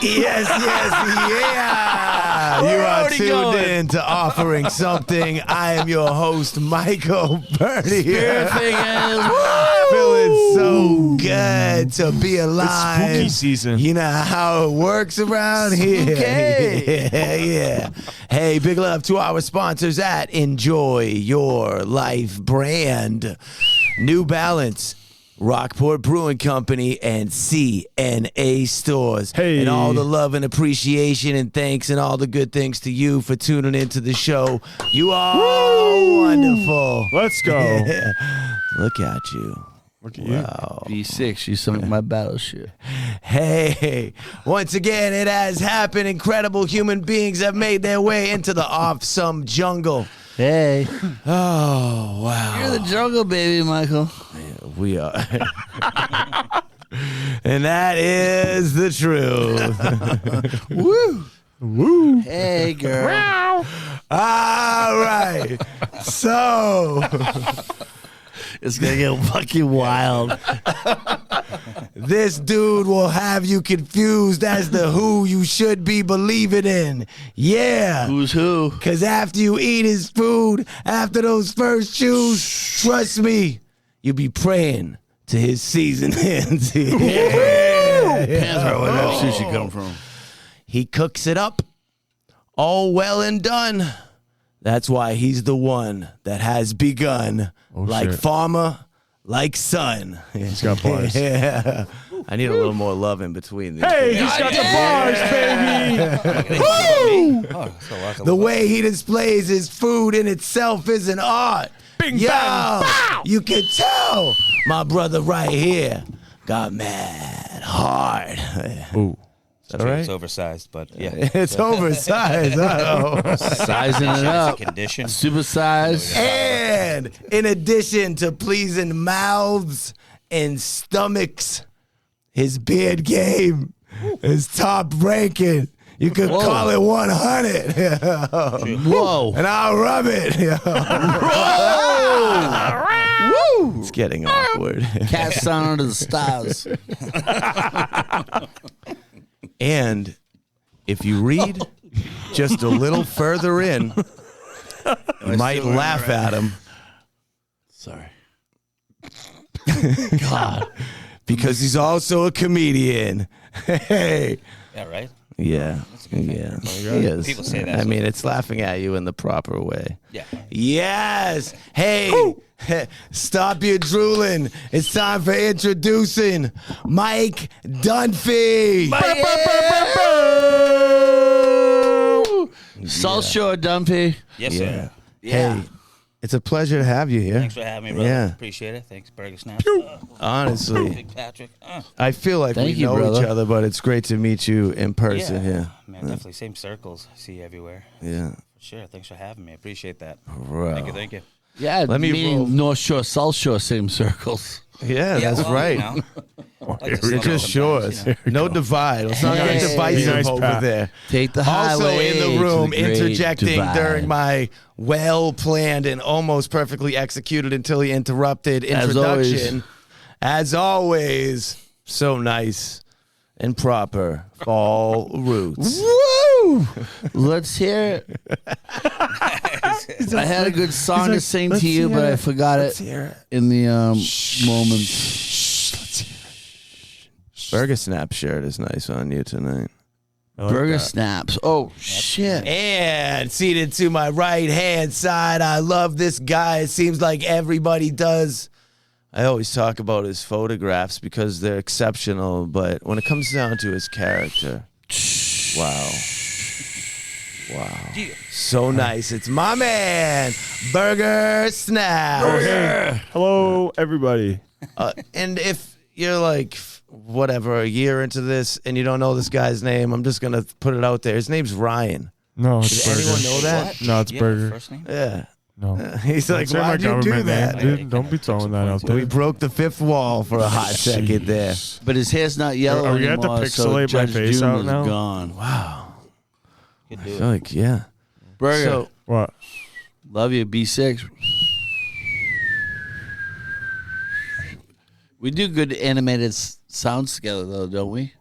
Yes, yeah. You are tuned in to Offering Something. I am your host, Michael Birdie. Spirit fingers. Feeling so good to be alive. It's spooky season. You know how it works around here. Okay. Yeah. Hey, big love to our sponsors at Enjoy Your Life brand, New Balance, Rockport Brewing Company, and CNA Stores. Hey. And all the love and appreciation and thanks and all the good things to you for tuning into the show. You are wonderful. Let's go. Yeah. Look at you. Look at you. Wow. B6, you sunk my battleship. Hey, once again, it has happened. Incredible human beings have made their way into the awesome jungle. Hey. Oh, wow. You're the jungle baby, Michael. We are. And that is the truth. Woo. Woo. Hey, girl. All right. So, It's going to get fucking wild. this dude will have you confused as to who you should be believing in. Yeah. Who's who? Because after you eat his food, after those first chews, trust me, you'll be praying to his season ends. Panther, where that sushi come from? He cooks it up. All well and done. That's why he's the one that has begun. Like shit. farmer, like son. He's got bars. Yeah. I need a little more love in between these. Hey, he's got the bars, baby. Woo! The way he displays his food in itself is an art. Bing, Yo, bang, pow! You can tell my brother right here got mad hard. Ooh. Is that all right? It's oversized, but yeah. It's oversized. Uh-oh. Sizing it up. Condition. Super size. And in addition to pleasing mouths and stomachs, his beard game is top ranking. You could call it 100. Whoa. And I'll rub it. Woo. It's getting awkward. Cat sound under the stars. And if you read just a little further in, you might laugh at him. Sorry. God. Because he's also a comedian. Hey. Yeah, right? Yeah. Yeah. He is. People say that. I mean, it's laughing at you in the proper way. Yeah. Yes. Hey. Stop your drooling. It's time for introducing Mike Dunphy. South Shore Dunphy. Yes, Yeah. sir. Yeah. Hey, it's a pleasure to have you here. Thanks for having me, brother. Yeah. Appreciate it. Thanks, Burger Snaps. Honestly, Big Patrick. I feel like Thank we you, know brother. each other, but it's great to meet you in person here. Man, definitely same circles. I see you everywhere. Yeah. For sure. Thanks for having me. Appreciate that. Bro. Thank you. Yeah, Let me meaning roll. North Shore, South Shore, same circles. Yeah, that's well, right. You know, like to You're slow down just sometimes, shores. you know. No divide. Let's not get Nice. divisive Be nice, over Pat. there. Take the Also highway in the to room, the great interjecting divide. during my well-planned and almost perfectly executed until he interrupted introduction. As always, so nice and proper. Fall Roots. Woo! Let's hear it. I had a good song to sing to you, but I forgot Let's it hear it. in the moment. Burger Snap shirt is nice on you tonight. I like Burger that. snaps. Oh, shit. And seated to my right-hand side, I love this guy. It seems like everybody does. I always talk about his photographs because they're exceptional, but when it comes down to his character, wow. Wow. So nice. It's my man, Burger Snap. Hey, hello, everybody. And if you're like, whatever, a year into this and you don't know this guy's name, I'm just going to put it out there. His name's Ryan. No, it's Does Burger. anyone know that? What? No, it's You have a Burger. First name? Yeah. No. He's like, Say my why'd you do government that? name, dude. Don't be throwing that out there. We broke the fifth wall for a hot second there. But his hair's not yellow Are we gonna anymore, have to so pixelate my Judge face Doom out is now? gone. Wow. Good I dude. feel like, yeah. Burger, So, What? love you, B6. We do good animated sounds together, though, don't we?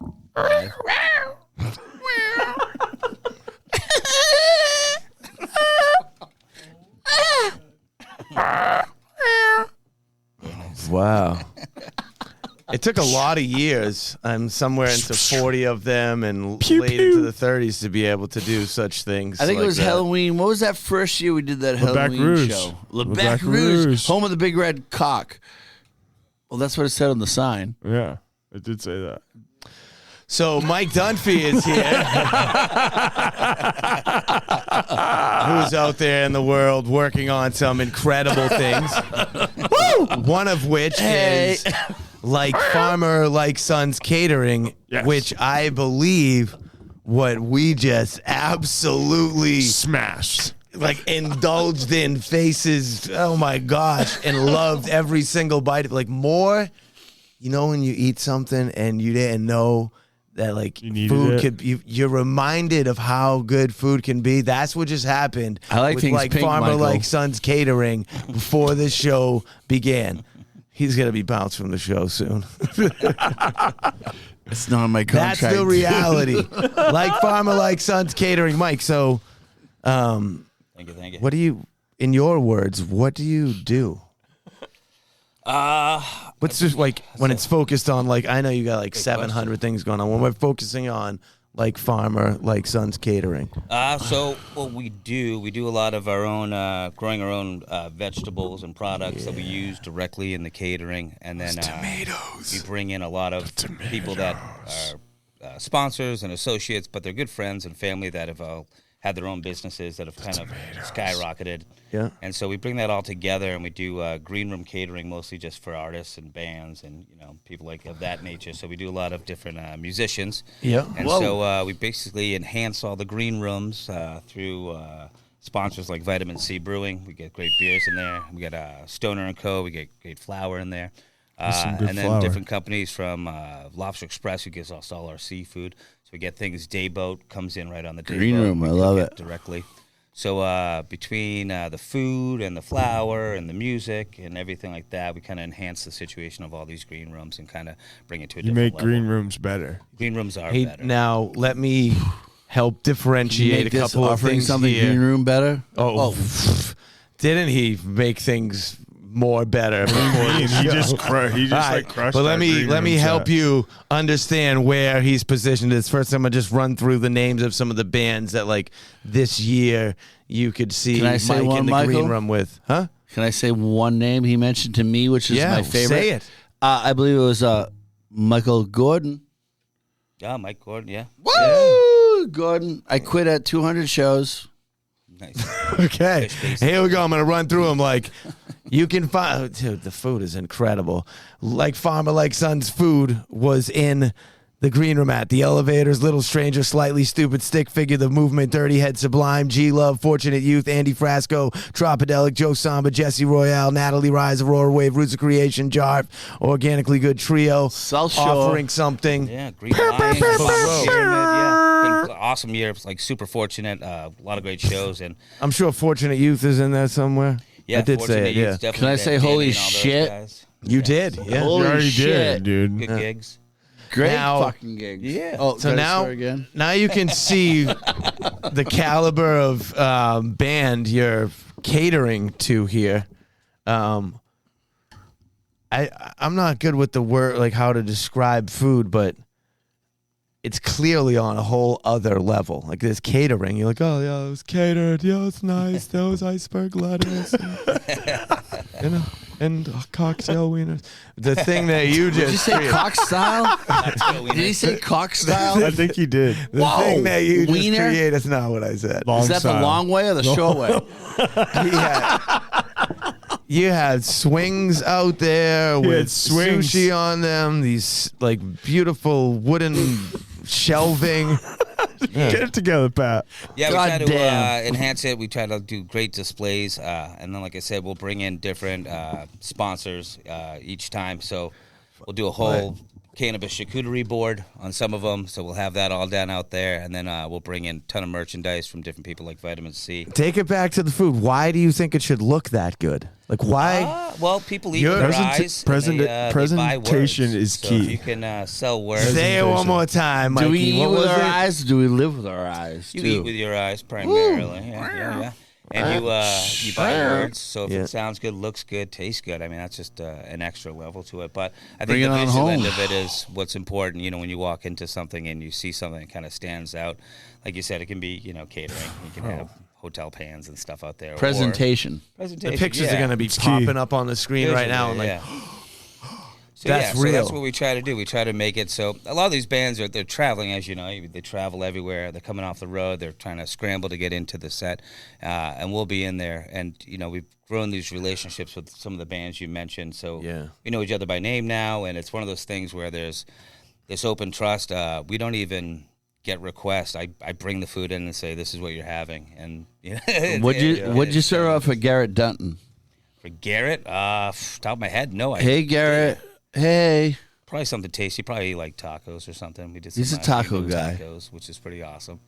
It took a lot of years. I'm somewhere into 40 of them and Pew, late pew. into the 30s to be able to do such things. I think like it was that. Halloween. What was that first year we did that Le Bac Halloween Rouge. show? Le Le Bac Bac Rouge, Rouge. home of the big red cock. Well, that's what it said on the sign. Yeah, it did say that. So Mike Dunphy is here, who's out there in the world working on some incredible things. One of which is Like Farmer, Like Sons Catering, Yes. which I believe what we just absolutely Smashed. like indulged in faces. Oh my gosh, and loved every single bite of like more. You know when you eat something and you didn't know that like You needed food it. could you're reminded of how good food can be. That's what just happened. I like with things like pink, Farmer Michael. Like Sons Catering before the show began. He's gonna be bounced from the show soon. It's not on my contract. That's the reality. Like Farmer Like Sons Catering, Mike. So, Thank you. what do you, in your words, what do you do? What's just like when it's focused on like I know you got like 700 things going on. When we're focusing on like Farmer Like Sons Catering, So what we do a lot of our own, growing our own vegetables and products that we use directly in the catering, and then tomatoes. we bring in a lot of people that are sponsors and associates, but they're good friends and family that have had their own businesses that have kind of skyrocketed. Yeah. And so we bring that all together, and we do green room catering, mostly just for artists and bands and people like of that nature. So we do a lot of different musicians. Yeah. And so we basically enhance all the green rooms through sponsors like Vitamin C Brewing. We get great beers in there. We get Stoner & Co. We get great flour in there. some good And then flour. different companies from Lobster Express, who gives us all our seafood. So we get things, Dayboat comes in right on the Green Dayboat. room, We I cook love it. directly. So between the food and the flour and the music and everything like that, we kind of enhance the situation of all these green rooms and kind of bring it to a You different make level. green rooms better. Green rooms are Hey, better. now let me help Can you differentiate make a this couple of offering things something here. green room better? Oh, didn't he make things more better before the He show? just All right, like crushed. but let that me green room help set. you understand where he's positioned. This first, I'm gonna just run through the names of some of the bands that like this year you could see Can I say Mike one, in the Michael? green room with, huh? Can I say one name he mentioned to me, which is Yeah, my favorite? say it. I believe it was Michael Gordon. Yeah, Mike Gordon, yeah. Woo! Gordon. I quit at 200 shows. Nice. Okay, Fish based. here we go. I'm gonna run through them. Like you can find, dude, the food is incredible. Like Farmer Like Sons food was in the green room at the Elevators, Little Stranger, Slightly Stupid, Stick Figure, The Movement, Dirty Head, Sublime, G Love, Fortunate Youth, Andy Frasco, Tropodelic, Joe Samba, Jesse Royale, Natalie Rise, Aurora Wave, Roots of Creation, Jarf, Organically Good Trio, South Shore. offering something. Yeah, Green Lions, Pyramid, yeah. Been an awesome year. It's like super fortunate. A lot of great shows, and I'm sure Fortunate Youth is in there somewhere. yeah, I did Fortunate say it. Youth's Yeah, definitely Can I there. say Danny holy and all those shit? guys. you did. Yeah. Holy You already shit. did, dude. Good gigs. Great Now- fucking gigs. Yeah. Oh, So can I now, swear again? now you can see the caliber of band you're catering to here. I'm not good with the word, like how to describe food, but it's clearly on a whole other level. Like this catering, you're like, oh yeah, it was catered. Yeah, it's nice. There was iceberg lettuce, and cocktail wieners. The thing that you just Did you say cock style? Did Did he say cock style? I think he did. the Whoa, thing that you just wiener? created. That's not what I said. Long Is that the style. long way or the short way? You had swings out there had with swings. sushi on them. These like beautiful wooden shelving. Get it together, Pat. Yeah, we God try to damn. enhance it. We try to do great displays, and then, like I said, we'll bring in different sponsors each time. So we'll do a whole cannabis charcuterie board on some of them. So we'll have that all done out there, and then we'll bring in a ton of merchandise from different people like Vitamin C. Take it back to the food. Why do you think it should look that good? Like why? Well, people eat Your with their presenta- eyes. present- and they buy presentation words. is So key. if you can sell words. Say it one more time, Mikey. Do we eat What with was our it? eyes or do we live with our eyes? You too? eat with your eyes primarily. Yeah. And you buy words, so if Yeah. it sounds good, looks good, tastes good, I mean, that's just an extra level to it. But I Bring think it the on visual home. end of it is what's important. You know, when you walk into something and you see something that kind of stands out, like you said, it can be, you know, catering. You can have hotel pans and stuff out there. or Presentation. presentation. The pictures yeah. are going to be popping up on the screen right now. And Visually, like, yeah. So That's so that's real. what we try to do. We try to make it so a lot of these bands they're traveling, as you know, they travel everywhere. They're coming off the road. They're trying to scramble to get into the set, and we'll be in there. And you know, we've grown these relationships with some of the bands you mentioned. So Yeah. we know each other by name now, and it's one of those things where there's this open trust. We don't even get requests. I bring the food in and say, "This is what you're having." And What'd you serve up for Garrett Dunton? For Garrett? Top of my head, no. Hey, Garrett. Hey. Probably something tasty. Probably like tacos or something. We did. He's some a taco Mexican guy. Tacos, which is pretty awesome.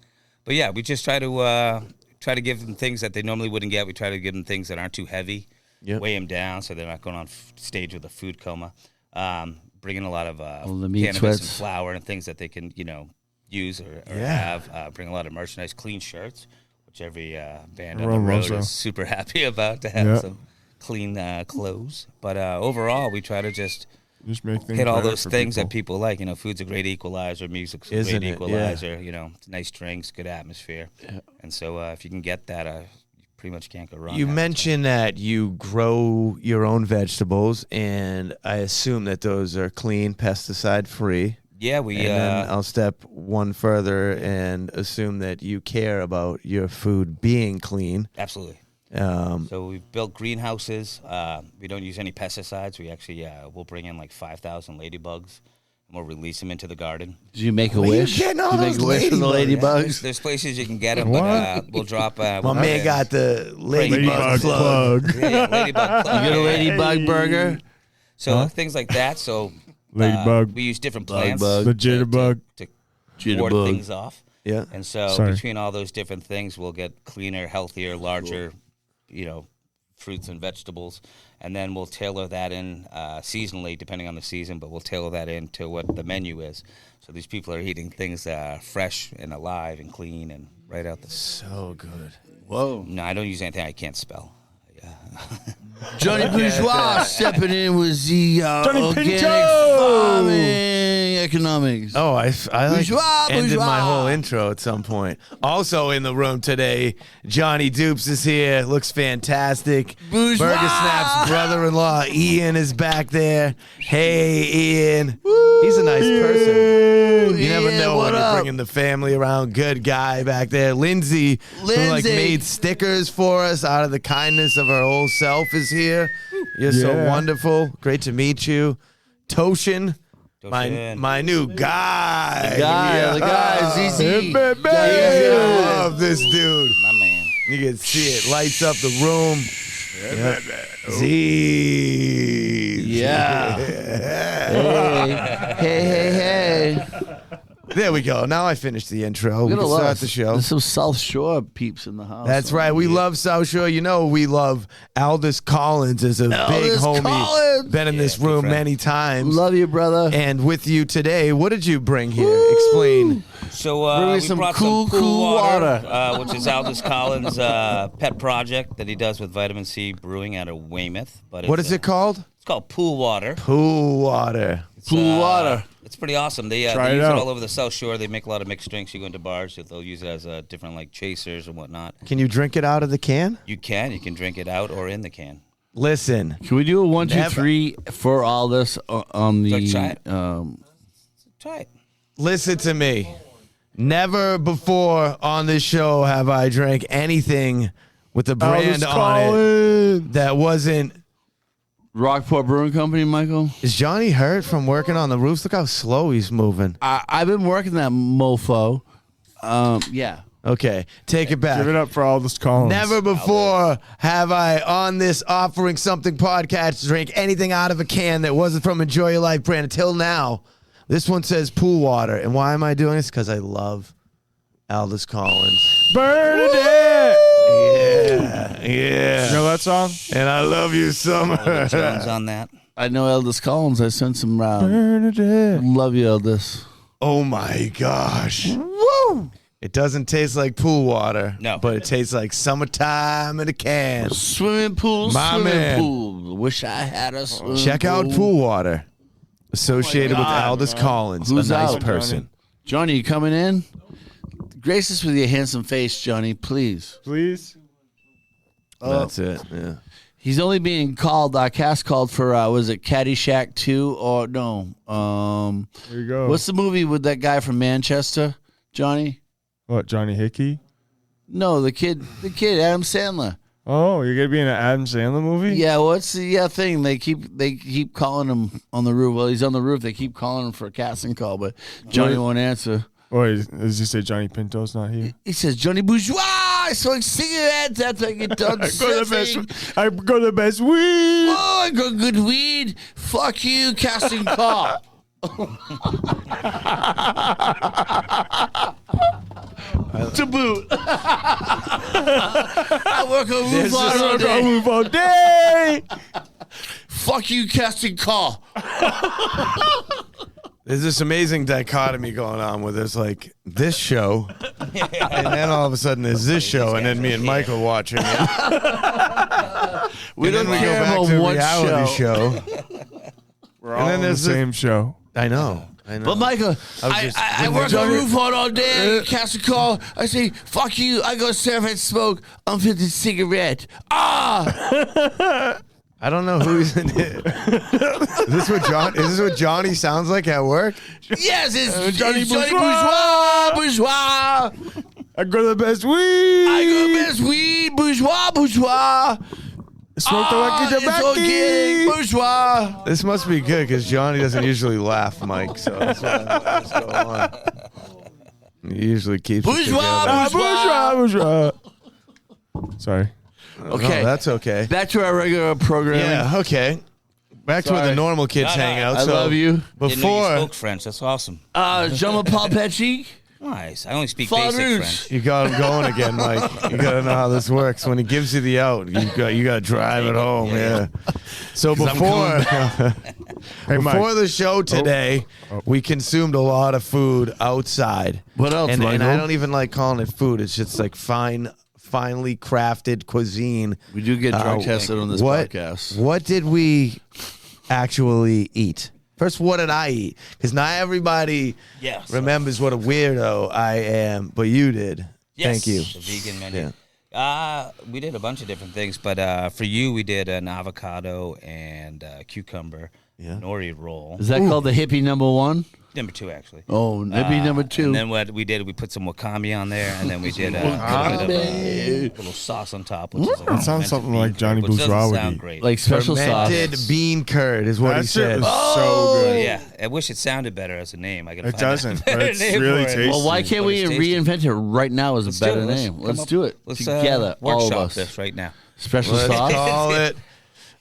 But yeah, we just try to give them things that they normally wouldn't get. We try to give them things that aren't too heavy, weigh them down so they're not going on stage with a food coma. Bring in a lot of the meat cannabis sweats. and flour and things that they can use or have. Bring a lot of merchandise, clean shirts, which every band on the Everyone road loves is super happy about to have some clean clothes. But overall, we try to just make things hit all better those for things people. that people like. You know, food's a great equalizer, music's a Isn't great it? equalizer. You know, nice drinks, good atmosphere. And so if you can get that, you pretty much can't go wrong. you mentioned that you grow your own vegetables, and I assume that those are clean, pesticide free. Yeah, we. And then I'll step one further and assume that you care about your food being clean. Absolutely. Um, So we've built greenhouses. We don't use any pesticides. We actually we'll bring in like 5,000 ladybugs, and we'll release them into the garden. Did you make a Where you wish? getting all Did you make those a wish from the ladybugs? ladybugs? There's places you can get them, but we'll drop. my man got the ladybug plug. Yeah, ladybug plug. You get a ladybug burger? So things like that. So Ladybug. we use different plants Bug. The jitterbug. to Jitterbug. ward things off. Yeah. And so Sorry. between all those different things, we'll get cleaner, healthier, larger, fruits and vegetables. And then we'll tailor that in seasonally, depending on the season, but we'll tailor that into what the menu is. So these people are eating things fresh and alive and clean and right out the... So good. Whoa. No, I don't use anything I can't spell. Johnny Bourgeois stepping in with the Johnny organic Pinto! farming economics. Oh, I like Bourgeois, ended my bourgeois. whole intro at some point. Also in the room today, Johnny Dupes is here. Looks fantastic. Bourgeois! Burger Snap's brother-in-law, Ian, is back there. Hey, Ian. He's a nice person. You never Ian, know what when you're up? bringing the family around. Good guy back there. Lindsay, who Lindsay. made stickers for us out of the kindness of her whole self, is here. You're so Yeah. wonderful. Great to meet you. Toshin. Toshin. My new guy. The guy, ZZ. Hey, baby. I love this dude. My man. You can see it lights up the room. Z. Yeah. Hey. There we go. Now I finished the intro. We Look at can all start us. the show. There's some South Shore peeps in the house. That's right. We love South Shore. You know we love Aldous Collins as a big Aldous homie. Collins. Been in this good room friend. many times. Love you, brother. And with you today, what did you bring here? Explain. So Bring me we some brought cool some cool water. water, which is Aldous Collins' pet project that he does with Vitamin C Brewing out of Weymouth. But What is it called? It's called Pool Water. Pool water. Pool water. It's pretty awesome. They Try it use out. it all over the South Shore. They make a lot of mixed drinks. You go into bars, they'll use it as different like chasers and whatnot. Can you drink it out of the can? You can drink it out or in the can. Listen. Can we do a 1, 2, Never. 3 for all this on the? Try it. Try it. Listen to me. Never before on this show have I drank anything with a brand Aldous on Collins. it that wasn't. Rockport Brewing Company, Michael. Is Johnny hurt from working on the roofs? Look how slow he's moving. I've been working that mofo. Yeah. Okay, take it back. Give it up for Aldous Collins. Never before have I, on this Offering Something podcast, drank anything out of a can that wasn't from Enjoy Your Life brand until now. This one says pool water. And why am I doing this? Because I love Aldous Collins. Bernadette. Yeah. You know that song? And I love you, Summer. Jones on that. I know Eldest Collins. I sent some round. Bernadette. Love you, Eldest. Oh, my gosh. Woo! It doesn't taste like pool water. No. But it tastes like summertime in a can. Swimming pool, My swimming man. pool. Wish I had a swimming Check out pool. pool water. Associated with God, Aldous Collins, Who's a nice out, person. Johnny, you coming in? Grace us with your handsome face, Johnny, please. Please. That's it. Yeah. He's only being called, cast called for, was it Caddyshack 2? Or no. There you go. What's the movie with that guy from Manchester, Johnny? What, Johnny Hickey? No, the kid, Adam Sandler. Oh, you're gonna be in an Adam Sandler movie? Yeah, what's the thing? They keep calling him on the roof. Well, he's on the roof. They keep calling him for a casting call, but Johnny won't answer. Or does he say Johnny Pinto's not here? He says, Johnny Bourgeois, I smoke cigarettes after I get done surfing. I got the best weed. Oh, I got good weed. Fuck you, casting call. To boot. I work on roof all day. Move all day. Fuck you, casting call. There's this amazing dichotomy going on where there's like this show, and then all of a sudden there's this show, and then me and Michael watching it. We And don't then we care go back about to one reality show. We're all on the same show. I know. But Michael, just- I work on roof all day. I get cast a call. I say, fuck you. I go surf and smoke unfiltered cigarette. Ah! I don't know who's in it. Is this what Johnny sounds like at work? Yes, it's Johnny Johnny Bourgeois. Bourgeois. I got the best weed. I got best weed. Bourgeois. Smoke the lucky It's okay, tobacco. bourgeois. This must be good because Johnny doesn't usually laugh, Mike. So that's what's going on. He usually keeps it Bourgeois, together. Bourgeois. Sorry. Okay, No, that's okay. back to our regular programming. Yeah, okay. Back to where the Sorry. normal kids No, hang out. I so love you. Didn't know you Before spoke French. That's awesome. Jean-Paul Patrick. Nice. I only speak Fun basic Rouge. French. you got him going again, Mike. You got to know how this works. When he gives you the out, you got to drive it home. Yeah. So before before the show today, we consumed a lot of food outside. What else, And I Michael? don't even like calling it food. It's just like finely crafted cuisine. We do get drug tested on this what, podcast. What did we actually eat? First, what did I eat? Because not everybody Yes. remembers what a weirdo I am, but you did. Yes, Thank you. The vegan menu. We did a bunch of different things, but for you, we did an avocado and cucumber nori roll. Is that called the hippie number one? Number 2, actually. Oh, hippie number two. And then what we did, we put some wakame on there, and then we did a little sauce on top. Which is like That sounds something like Johnny which doesn't Bourgeois would sound eat. great. Like special Fermented sauce. bean curd is what That he shit said. was so good. Yeah, I wish it sounded better as a name. I gotta It find a doesn't, better but it's name really for it. tasty. Well, why can't But we it's tasty. reinvent it right now as a Let's do better it. name? Come Let's up- do it Let's together, all of workshop us. this right now. Special Let's sauce. call it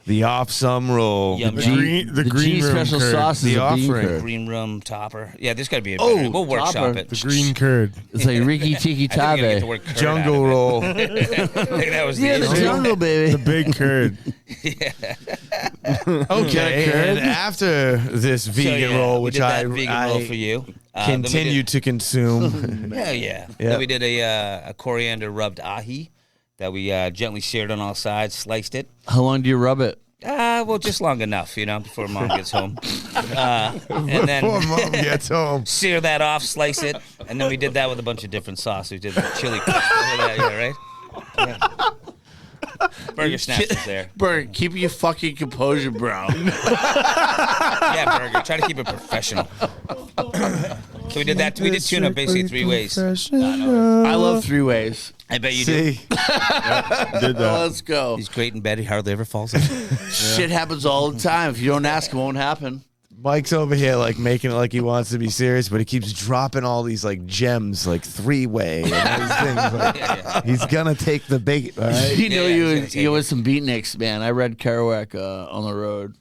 the off-some roll. Yum, The yum. green, the The green G room special curd. sauce is The a bean offering. curd. Green room topper. Yeah, this got to be a Oh, better. We'll workshop topper. it. The green curd. It's like Ricky Tiki I think we gotta get Tabe. the word curd Jungle out of roll. it. I think that was the Yeah, the issue. jungle, baby. The big curd. Okay, and after this So, vegan yeah, roll, we which did that I vegan roll for you. Then we continue did- to consume. Yeah. Yeah. Then we did a coriander rubbed ahi that we gently seared on all sides, sliced it. How long do you rub it? Well, just long enough, before Mom gets home. And then Poor mom gets home. sear that off, slice it, and then we did that with a bunch of different sauces. We did the chili crisp, right? Yeah. Burger Snaps is there. Bert, keep your fucking composure, bro. Yeah, Burger. Try to keep it professional. So we did that. We did tuna basically 3 ways. I love three ways. I bet you do. See, Did that. Let's go. He's great in bed. He hardly ever falls asleep. Shit happens all the time. If you don't ask, it won't happen. Mike's over here like making it like he wants to be serious, but he keeps dropping all these like gems, like 3-way and all these things. Like, he's gonna take the bait, all right? You know, Yeah, you he's gonna take you it. with some beatniks, man. I read Kerouac on the road.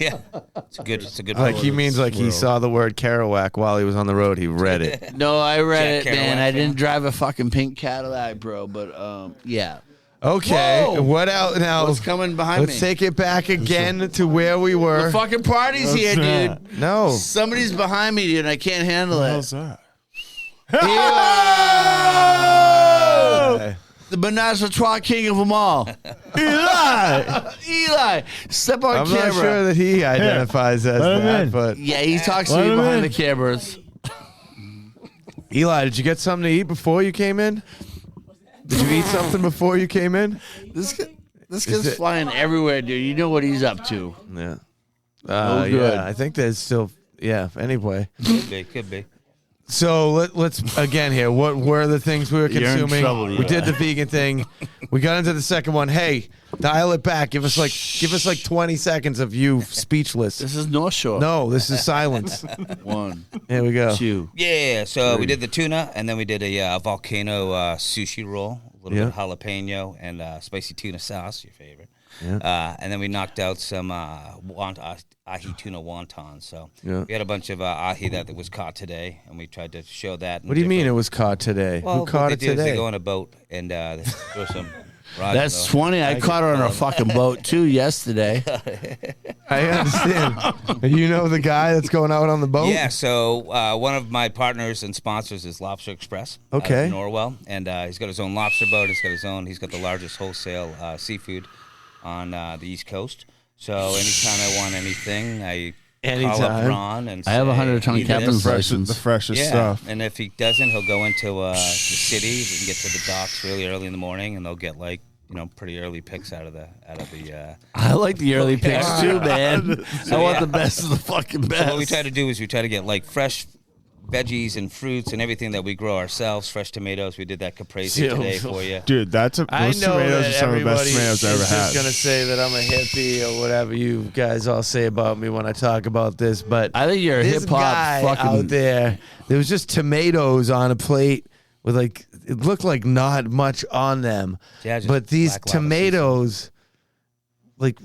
Yeah, it's a good. Like one. he means like he saw the word Kerouac while he was on the road. He read it. No, I read Jack it, man. Kerouac I fan. didn't drive a fucking pink Cadillac, bro. But yeah. Okay, Whoa! what else now? What's coming behind Let's me? take it back again to where we were. The fucking party's here, that? dude. No, Somebody's behind me, dude. And I can't handle What the it. hell's that? Eli! The menage a trois king of them all. Eli! Step on I'm camera. not sure that he identifies as Let him that, in. but Yeah, he talks to Let me him behind in. the cameras. Eli, did you get something to eat before you came in? Did you eat something before you came in? This Is kid's it- flying everywhere, dude. You know what he's up to. Yeah. No good. Yeah, I think there's still. Yeah. Anyway, Could be. so let's again here. What were the things we were You're in consuming? trouble, We Eli. did the vegan thing. We got into the second one. Hey, dial it back. Give us like 20 seconds of you speechless. This is North Shore. No, this is silence. 1, Here we go. 2. Yeah, so we did the tuna, and then we did a volcano sushi roll, a little bit of jalapeno and spicy tuna sauce, your favorite. Yeah. And then we knocked out some ahi tuna wontons. So Yeah. we had a bunch of ahi that was caught today, and we tried to show that. in What do you mean it different- was caught today? Well, Who caught what it they do is today? they go on a boat and they throw some rods. That's funny. I caught her on a fucking boat, too, yesterday. I understand. And you know the guy that's going out on the boat? Yeah, so one of my partners and sponsors is Lobster Express. out of Okay. Norwell, and he's got his own lobster boat. He's got the largest wholesale seafood on the East Coast. So anytime I want anything, I call up Anytime. Ron and I have a say, 100-ton "Need captain's this?" license. The freshest Yeah, stuff. and if he doesn't, he'll go into the city. He can get to the docks really early in the morning, and they'll get pretty early picks out of the. I like the early picks, too, man. I want the best of the fucking best. So what we try to do is we try to get fresh veggies and fruits and everything that we grow ourselves. Fresh tomatoes. We did that caprese Yeah. today for you. Dude, I those know tomatoes that are some of the best everybody tomatoes I is ever just had. gonna say that I'm a hippie or whatever you guys all say about me when I talk about this, but I think you're a this hip-hop guy fucking... out there. There was just tomatoes on a plate with it looked like not much on them, Yeah, just but these black lava tomatoes, like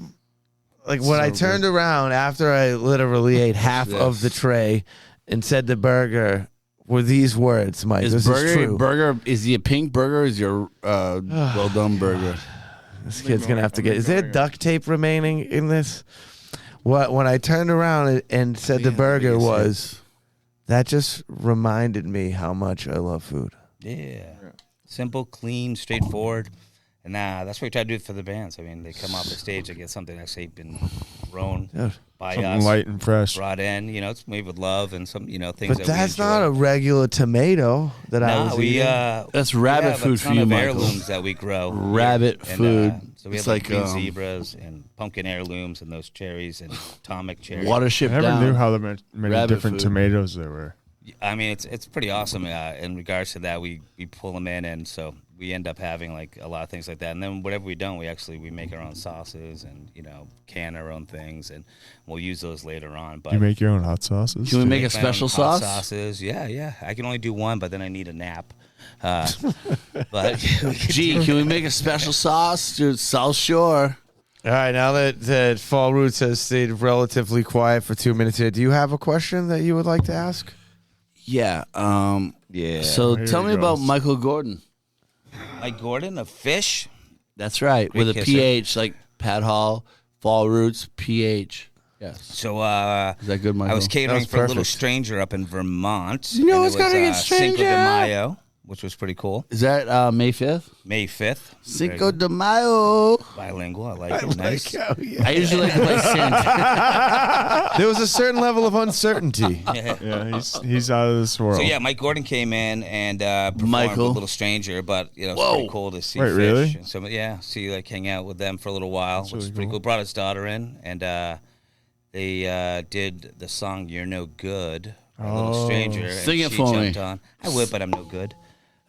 when I turned around after I literally ate half of the tray and said the burger. Were these words, Mike? Is this is true. is he a pink burger or is your well done burger? This kid's gonna have to get. Is there duct tape remaining in this? What? When I turned around and said the burger was, that just reminded me how much I love food. Yeah. Simple, clean, straightforward. And that's what we try to do for the bands. I mean, they come off the stage, they get something that's been grown by Something us, light and fresh. brought in. It's made with love and some, things But that that's we enjoy. not a regular tomato that I No, was we eating. That's rabbit we have food a for ton you, of Michael. heirlooms that we grow. here. Rabbit And, food. So we It's have like, green zebras and pumpkin heirlooms and those cherries and atomic cherries. Watership I never down. knew how many Rabbit different food. tomatoes there were. I mean, it's pretty awesome in regards to that. We pull them in, and so we end up having a lot of things like that. And then whatever we don't, we make our own sauces and can our own things, and we'll use those later on. But You make your own hot sauces? Can we too? make a my own special hot sauce? sauces? Yeah. I can only do one, but then I need a nap. But Gee, can we make a special sauce? Dude, South Shore. All right, now that Fall Roots has stayed relatively quiet for 2 minutes here, do you have a question that you would like to ask? Yeah. Yeah. So Here tell he me about goes. Michael Gordon. Mike Gordon, a fish. That's right. With a kisser. PH, like Pat Hall, Fall Roots, PH. Yes. So Is that good, Michael? I was catering was for a little perfect. stranger up in Vermont. You know and what's it was, gonna get Cinco de stranger? Mayo, which was pretty cool. Is that May 5th? May 5th. Cinco de Mayo. Bilingual. I like it. Nice. I usually like to play Santa. There was a certain level of uncertainty. Yeah, he's out of this world. So yeah, Mike Gordon came in and performed Michael. with Little Stranger, but it's Whoa. pretty cool to see Wait, Fish. really? And so hang out with them for a little while, which is really pretty cool. cool. Brought his daughter in, and they did the song "You're No Good" by Little Stranger. and Sing it she for me. jumped on. I would, but I'm no good.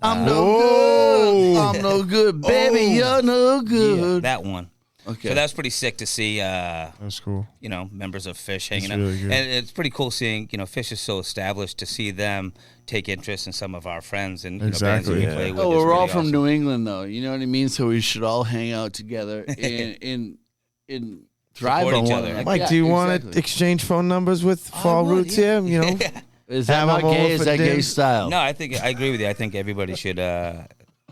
I'm no good. I'm no good. Baby, you're no Yeah, good. that one. Okay. So that's pretty sick to see. That's cool. Members of Fish hanging out, really good. and it's pretty cool seeing. Fish is so established to see them take interest in some of our friends and bands that Exactly, we yeah. play with. Oh, is we're all really from awesome. New England, though. You know what I mean? So we should all hang out together and thrive Support on each one other. another. Mike, Yeah, do you want to exactly. exchange phone numbers with Fall would, Roots yeah. here? Is that have not them over gay? Is for that gay dinner? style? No, I agree with you. I think everybody should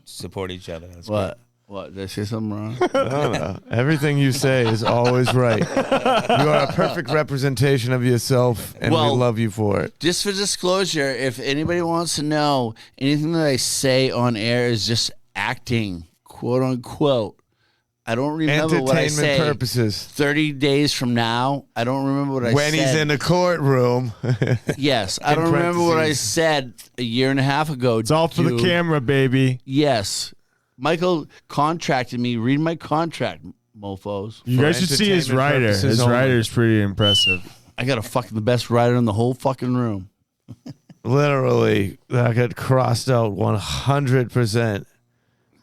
support each other. That's What? What, did I say something wrong? No. Everything you say is always right. You are a perfect representation of yourself, and we love you for it. Just for disclosure, if anybody wants to know, anything that I say on air is just acting, quote unquote. I don't remember what I say. Entertainment purposes. 30 days from now, I don't remember what I said. When he's in the courtroom. Yes, I don't remember what I said a year and a half ago. It's all for the camera, baby. Yes. Michael contracted me. Read my contract, mofos. You guys should see his rider. His rider's pretty impressive. I got the best rider in the whole fucking room. Literally, that got crossed out 100%.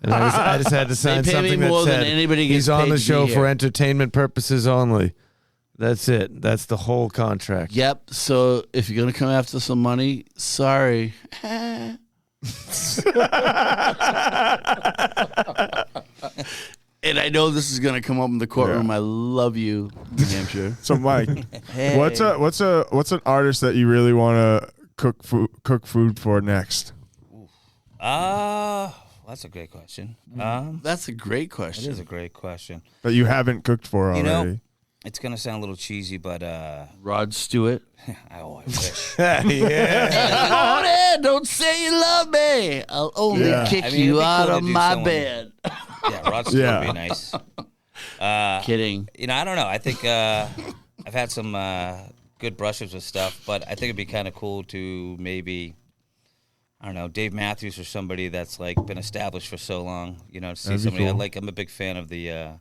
And I just had to sign They pay me something more that than said anybody gets he's on paid the to show be for here. entertainment purposes only. That's it. That's the whole contract. Yep. So if you're gonna come after some money, sorry. And I know this is gonna come up in the courtroom. I love you, New Hampshire. So, Mike, Hey. what's an artist that you really want to cook food for next? That's a great question. That's a great It question. is a great question. That you haven't cooked for You already? know, it's gonna sound a little cheesy, but Rod Stewart. I wish. Yeah. Hold it! Don't say you love me. I'll only kick I mean, you it'd be out cool to of do my someone- bed. Yeah, Rod Stewart Yeah. would be nice. Kidding. You know, I don't know. I think I've had some good brushes with stuff, but I think it'd be kind of cool to maybe, I don't know, Dave Matthews or somebody that's like been established for so long. You know, to see That'd be somebody. cool. I'm a big fan of their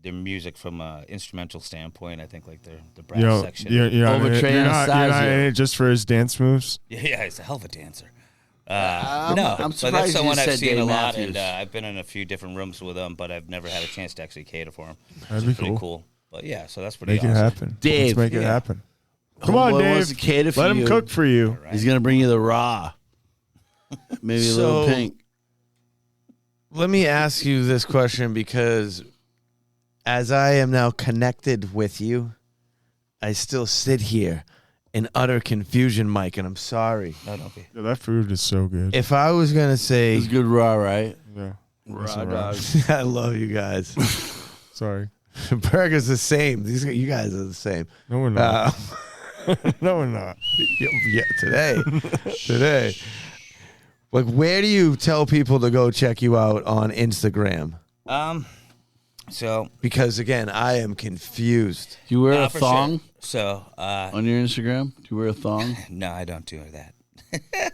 music from an instrumental standpoint. I think like their brass section. You're not Overtrained in Anastasia. it just for his dance moves? Yeah, he's a hell of a dancer. I'm but that's surprised someone you I've said seen Dave a lot, Matthews. and I've been in a few different rooms with him, but I've never had a chance to actually cater for him. That'd Which be is pretty cool. But yeah, so that's pretty Make awesome. it happen. Dave. Let's make it happen. Come on, Homeboy wants Dave. to cater for Let him you. cook for you. Right. He's gonna bring you the raw. Maybe a little So- pink. Let me ask you this question because as I am now connected with you, I still sit here in utter confusion, Mike, and I'm sorry. No, don't be. Yeah, that food is so good. If I was going to say, It's good raw, right? Yeah. That's Raw all right. dog. I love you guys. Sorry. Burger's the same. You guys are the same. No, we're not. No, we're not. Yeah, today. Like, where do you tell people to go check you out on Instagram? So Because again, I am confused. Do you wear a for thong sure. So on your Instagram? Do you wear a thong? no, I don't do that.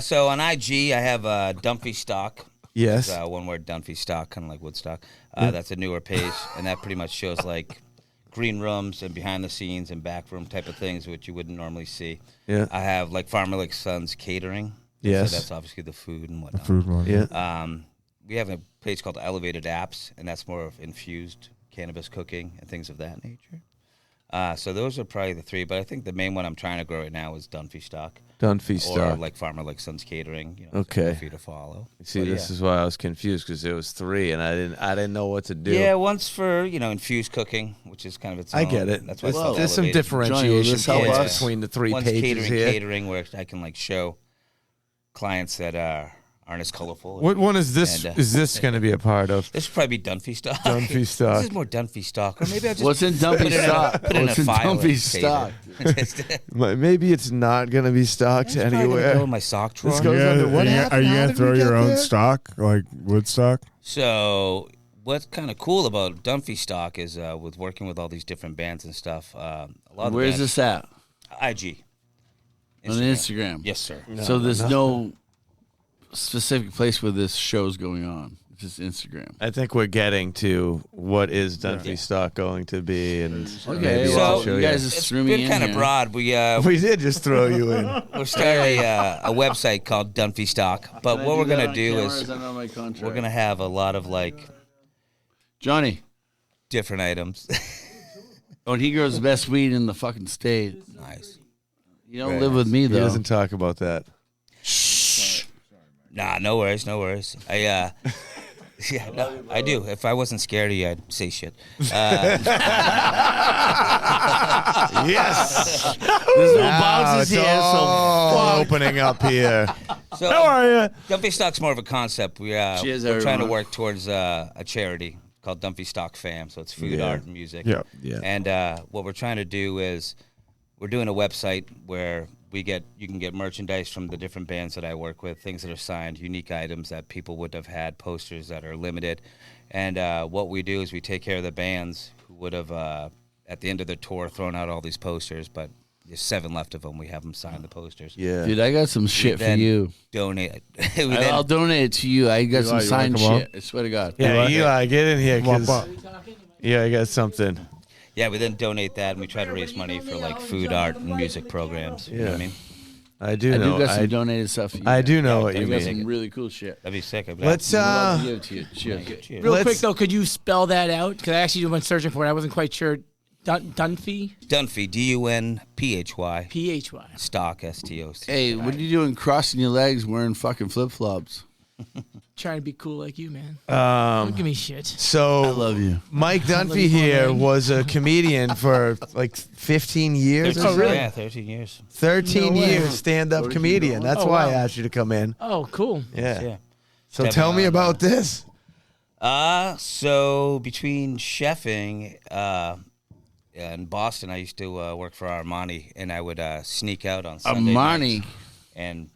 So on IG, I have Dunphy Stock. Yes. It's, one word, Dunphy Stock, kind of like Woodstock. That's a newer page, and that pretty much shows like green rooms and behind the scenes and back room type of things, which you wouldn't normally see. Yeah. I have like Farmer Like Sons Catering. Yes. So that's obviously the food and whatnot. Food one. Yeah. We have a page called Elevated Apps, and that's more of infused cannabis cooking and things of that nature. So those are probably the three, but I think the main one I'm trying to grow right now is Dunphy Stock. Dunphy Or Stock. like Farmer Like Sons Catering. You know, Okay. for you to follow. See, But this yeah. is why I was confused because there was three, and I didn't know what to do. Yeah, one's for, infused cooking, which is kind of its I own. get it. That's why it's There's, called there's some Elevated. Johnny, will differentiation this help points us? between the three One's pages here. catering, where I can like show clients that aren't as colorful. What one is this? And, Is this going to be a part of? This should probably be Dunphy Stock. Dunphy Stock. This is more Dunphy Stock, or maybe I'll just What's in put Dunphy it in a- Stock? Put it in What's a in file Dunphy and Stock? save it. Maybe it's not going to be stocked It's probably gonna anywhere. go in my sock drawer. This goes under what are happened? you How going to did throw we your get own there? stock, like Woodstock? So what's kind of cool about Dunphy Stock is with working with all these different bands and stuff. A lot of the Where's bands, this at? IG. On Instagram. Yes, sir. So there's no specific place where this show's going on. It's just Instagram. I think we're getting to what is Dunphy Stock going to be, and Okay, maybe so I'll well, show you guys just It's threw me been in kind of here. broad. We did just throw you in. We're starting a website called Dunphy Stock, but Can I what we're that gonna on do camera? is that on my contract? we're gonna have a lot of like Johnny. different items. Oh, he grows the best weed in the fucking state. Nice. You don't Right. live with me He though. doesn't talk about that. Nah, no worries, no worries. Yeah, no, I do. If I wasn't scared of you, I'd say shit. Yes. There's no Now boxes it's here, all so fuck. opening up here. So, How are you? Dunphy Stock's more of a concept. We're Cheers, trying to everyone. work towards a charity called Dunphy Stock Fam. So it's food, Yeah. art, and music. Yeah. Yeah. And what we're trying to do is we're doing a website where you can get merchandise from the different bands that I work with, things that are signed, unique items that people would have had, posters that are limited. And what we do is we take care of the bands who would have, at the end of their tour, thrown out all these posters, but there's 7 left of them. We have them sign the posters. Yeah. Dude, I got some shit for then you. Donate. I'll donate it to you. I got some you wanna signed come shit. I swear to God. Yeah, Eli, get in here. Come on, 'Cause- Bob. yeah, I got something. Yeah, we then donate that, and we try to raise money for like food, art, and music programs. You know what I mean? I do I know. do got some donated stuff for you. I do know what I you got some mean. really cool shit. That'd be sick. I'd be Let's I'll give it to you. Cheers. Cheers. Real Let's- quick though, could you spell that out? Because I actually went searching for it. I wasn't quite sure. Dunphy, Dunphy, Dunphy, P-H-Y. Stock, STOC. Hey, what are you doing crossing your legs wearing fucking flip-flops? Trying to be cool like you, man. Um, Don't give me shit. so I love you. Mike love Dunphy you, here man. was a comedian for like 15 years. or so? Yeah, 13 years. 13 No way. years stand-up comedian. That's Oh, why I wow. asked you to come in. Oh, cool. Yeah. Yeah. So Stepping tell me on, about this. So between chefing in Boston, I used to work for Armani, and I would sneak out on Sunday Armani. nights and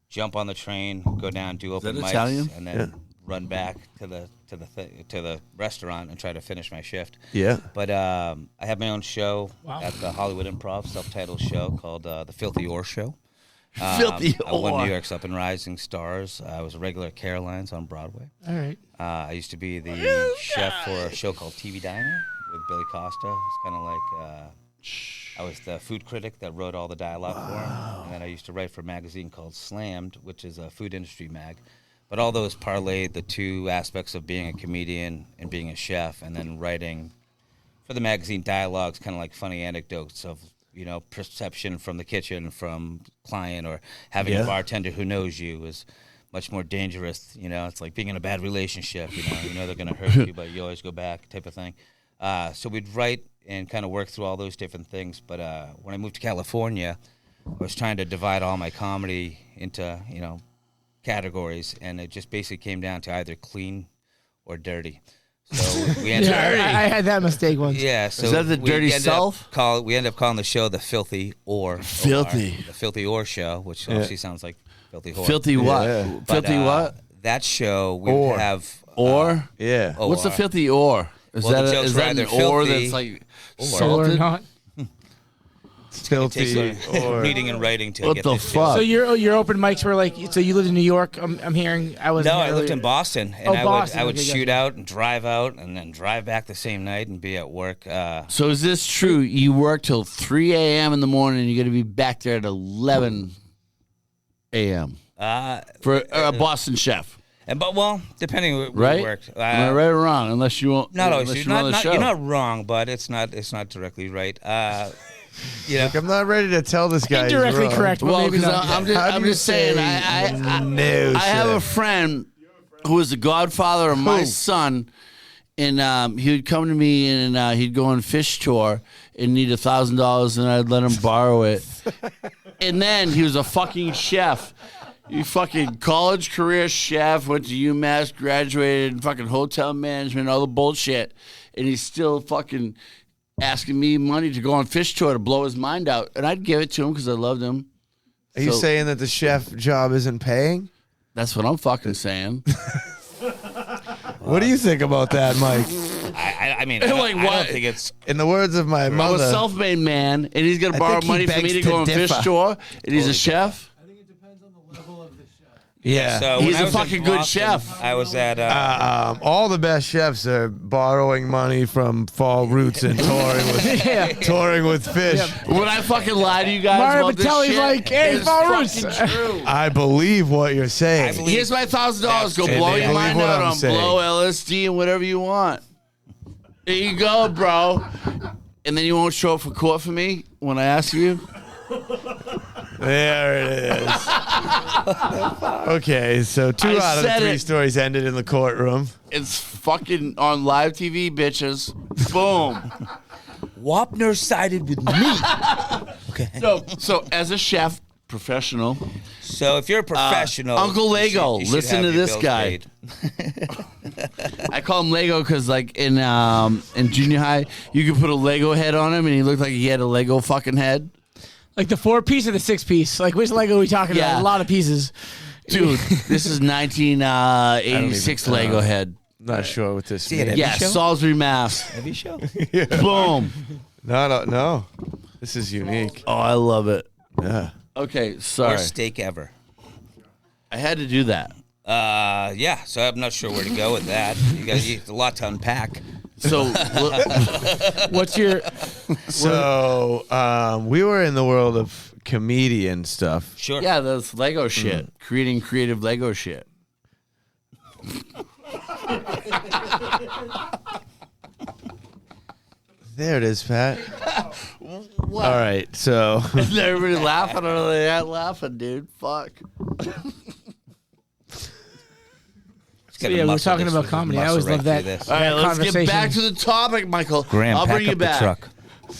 jump on the train, go down, do open that mics, Italian? and then run back to the restaurant and try to finish my shift. Yeah. But I have my own show Wow. at the Hollywood Improv, self-titled show called The Filthy Ore Show. Filthy I won Ore. New York's Up and Rising Stars. I was a regular at Caroline's on Broadway. All right. I used to be the chef for a show called TV Diner with Billy Costa. It's kind of like I was the food critic that wrote all the dialogue for him. And then I used to write for a magazine called Slammed, which is a food industry mag. But all those parlayed the two aspects of being a comedian and being a chef, and then writing for the magazine dialogues, kind of like funny anecdotes of, perception from the kitchen, from client, or having a bartender who knows you is much more dangerous. It's like being in a bad relationship. They're going to hurt you, but you always go back, type of thing. So we'd write and kind of work through all those different things. But when I moved to California, I was trying to divide all my comedy into, categories, and it just basically came down to either clean or dirty. So we ended Yeah, I had that mistake once. yeah, so Is that the we dirty ended self? we ended up calling the show the Filthy Ore. Filthy. The Filthy Ore Show, which obviously sounds like filthy whore. Filthy what? Yeah. But, Filthy what? That show we Ore. would have Ore? Yeah. What's the OR. filthy ore? Is Well, the that, jokes is were that an either ore filthy that's like Soul or salted? not. Filthy. Takes or reading and writing to What get the this fuck? So your open mics were like, so you lived in New York. I'm hearing. I was. No, I lived in Boston, and Boston, I would okay, shoot gotcha. out and drive out, and then drive back the same night and be at work. So is this true? You work till 3 a.m. in the morning and you're going to be back there at 11 a.m. For a Boston chef, But depending where right? we worked. Am I right or wrong? Unless you won't. Not always. unless you run the show. You're not wrong, but it's not directly right. Look, I'm not ready to tell this guy. he's indirectly wrong. correct. But Well, maybe because not. I'm How do I'm you just saying, say I no, have a chef? friend who was the godfather of my son, and he would come to me and he'd go on fish tour and need $1,000, and I'd let him borrow it. And then he was a fucking chef. He fucking college career chef, went to UMass, graduated in fucking hotel management, all the bullshit, and he's still fucking asking me money to go on fish tour to blow his mind out, and I'd give it to him because I loved him. Are you So- saying that the chef job isn't paying? That's what I'm fucking saying. What do you think about that, Mike? I mean, Like I what? don't think it's. In the words of my I'm a mother, self-made man, and he's gonna I borrow think he money for me begs to to go on fish differ. tour, and he's a chef. yeah. So He's when I a was in fucking good Boston, chef. I was at. All the best chefs are borrowing money from Fall Roots and touring with fish. When I fucking lie to you guys Mario about this Battelli's shit, like, hey, it's Fall Roots. fucking true. I believe what you're saying. I believe- Here's my $1,000. Go And blow they your believe mind what out I'm on saying. blow LSD and whatever you want. There you go, bro. And then you won't show up for court for me when I ask you. There it is. Okay, so two I out of the said three it. stories ended in the courtroom. It's fucking on live TV, bitches. Boom. Wapner sided with me. Okay. So as a chef, professional, So if you're a professional, Uncle Lego, you should listen have to your this bills guy. paid. I call him Lego because, like, in junior high, you could put a Lego head on him, and he looked like he had a Lego fucking head. Like the 4-piece or the 6-piece? Like which Lego are we talking Yeah. about? A lot of pieces. Dude, this is 1986 Lego head. Not sure what this See it means. every Yeah, show? Salisbury, Mass. Heavy show. Boom. No. This is unique. Oh, I love it. Yeah. Okay, sorry. Worst steak ever. I had to do that. Yeah. So I'm not sure where to go with that. You got a lot to unpack. So, What's your So we were in the world of comedian stuff. Sure. yeah, that's Lego shit. Creating creative Lego shit. There it is, Pat. All right, so Everybody laughing or they not laughing, dude. Fuck. Gotta yeah, we're muscle talking this- about this comedy. I muscle always right love that. through this. All right, let's get conversation. back to the topic, Michael. Graham, I'll pack bring you up back. the truck.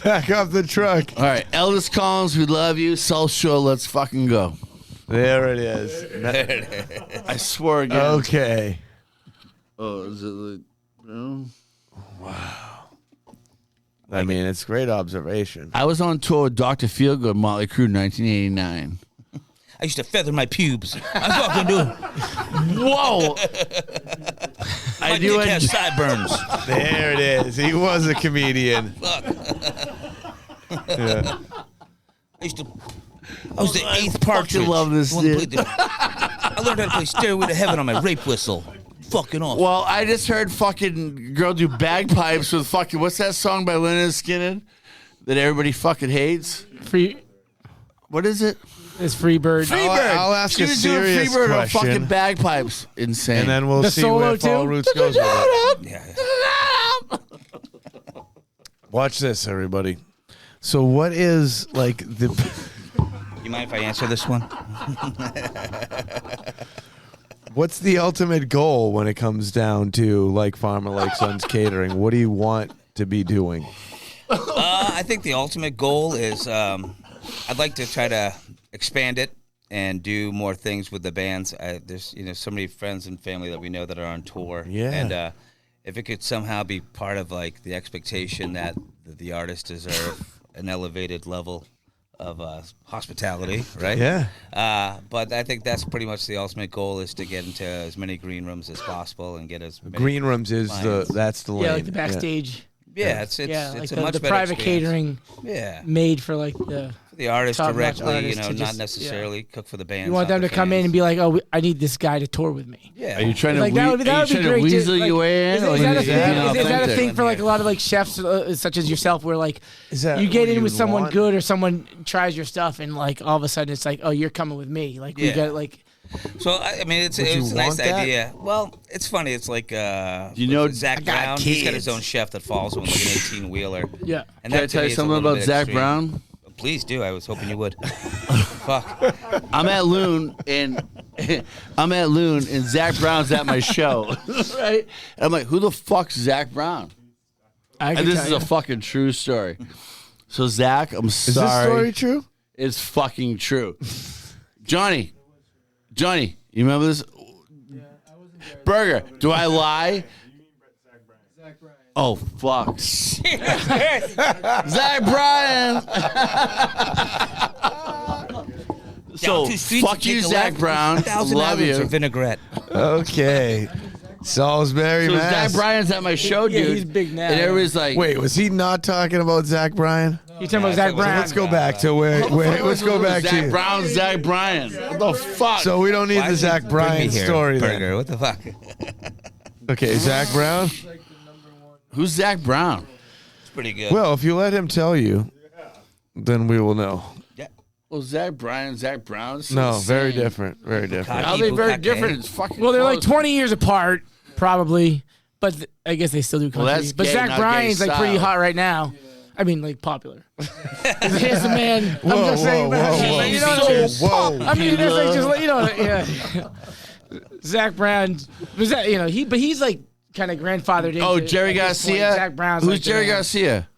back off the truck. All right, Elvis Collins, we love you. South Shore, let's fucking go. There it is. I swear again. Okay. Oh, is it like, no? I mean, it's great observation. I was on tour with Dr. Feelgood, Motley Crue, 1989. I used to feather my pubes. I fucking do. Whoa! My I do dick has enjoy. sideburns. There it is. He was a comedian. Yeah. I was the eighth partridge. love this The one that dude. played I learned how to play Stairway to Heaven on my rape whistle. Fucking off. Well, I just heard fucking girl do bagpipes with fucking, what's that song by Leonard Skinner that everybody fucking hates? Free What is it? is Freebird. Freebird. I'll ask She a was doing serious Freebird on question. fucking bagpipes. Insane. And then we'll The see solo where Fall too? Roots goes with it. Yeah. Watch this, everybody. So what is, like, the... You mind if I answer this one? What's the ultimate goal when it comes down to, like, Farmer Lake Sons Catering? What do you want to be doing? I think the ultimate goal is I'd like to try to expand it and do more things with the bands. There's so many friends and family that we know that are on tour. Yeah. And if it could somehow be part of like the expectation that the artists deserve an elevated level of hospitality, right? Yeah. But I think that's pretty much the ultimate goal is to get into as many green rooms as possible and get as many Green rooms is clients. that's the lane. Yeah, like the backstage. Yeah, it's Yeah, it's like a much the better private experience. catering Yeah. made for like the. For the artist Top-notch directly, artists to not just- necessarily cook for the band. You want them to come in and be like, "Oh, I need this guy to tour with me." Yeah. Are you trying to, Like, that would be are you trying to great. weasel like, your way in? Is, or is that a you thing? just being Is that a authentic? thing for like a lot of like chefs such as yourself, where like Is that you get what in you with someone want? good or someone tries your stuff, and like all of a sudden it's like, "Oh, you're coming with me." Like we Yeah. got like. So I mean, it's Would you a nice want that? idea. Well, it's funny. It's like You know, Zach I got Brown. He's got his kids. own chef that follows him with like an 18-wheeler. Yeah. And Can I that to tell me you is a something little about bit Zach extreme. Brown? Please do. I was hoping you would. Fuck. I'm at Loon and Zach Brown's at my show, right? And I'm like, who the fuck's Zach Brown? I can And this tell is you. a fucking true story. So Zach, I'm Is this sorry. story true? It's fucking true. Johnny, you remember this? Burger, do I lie? Oh, fuck. Zach Bryan. So, Down 2 streets, fuck take you, a Zach left, Brown. 1,000 Love ounces you. of vinaigrette. Okay. Salisbury, So Mass. Zach Bryan's at my show, Yeah, dude. he's big now, And yeah. everybody's like, Wait, was he not talking about Zach Bryan? You talking about Zach so Brown? Let's go back to where let's go back Zach to Brown, Zach Bryan. What the fuck? So we don't need Why'd the you Zach bring Bryan me here, story Burger? then. What the fuck? Okay, Zach Brown? Who's Zach Brown? It's pretty good. Well, if you let him tell you, then we will know. yeah. Well, Zach Bryan, Zach Brown. It's No, very insane. different. Very different. How are they very Bukake. different? It's fucking Well, they're like close. 20 years apart, probably. But I guess they still do country. Well, that's but gay, Zach not Bryan's gay like pretty style. hot right now. I mean, like popular. He's a man. I'm Whoa, just saying. whoa, but- whoa, you whoa. know what I mean? Whoa. I mean, there's like just like, you know, yeah. Zach Brown was that but he's like kind of grandfathered into. Oh, Jerry at this point. Garcia. Zach Brown's Who's like, Jerry Garcia?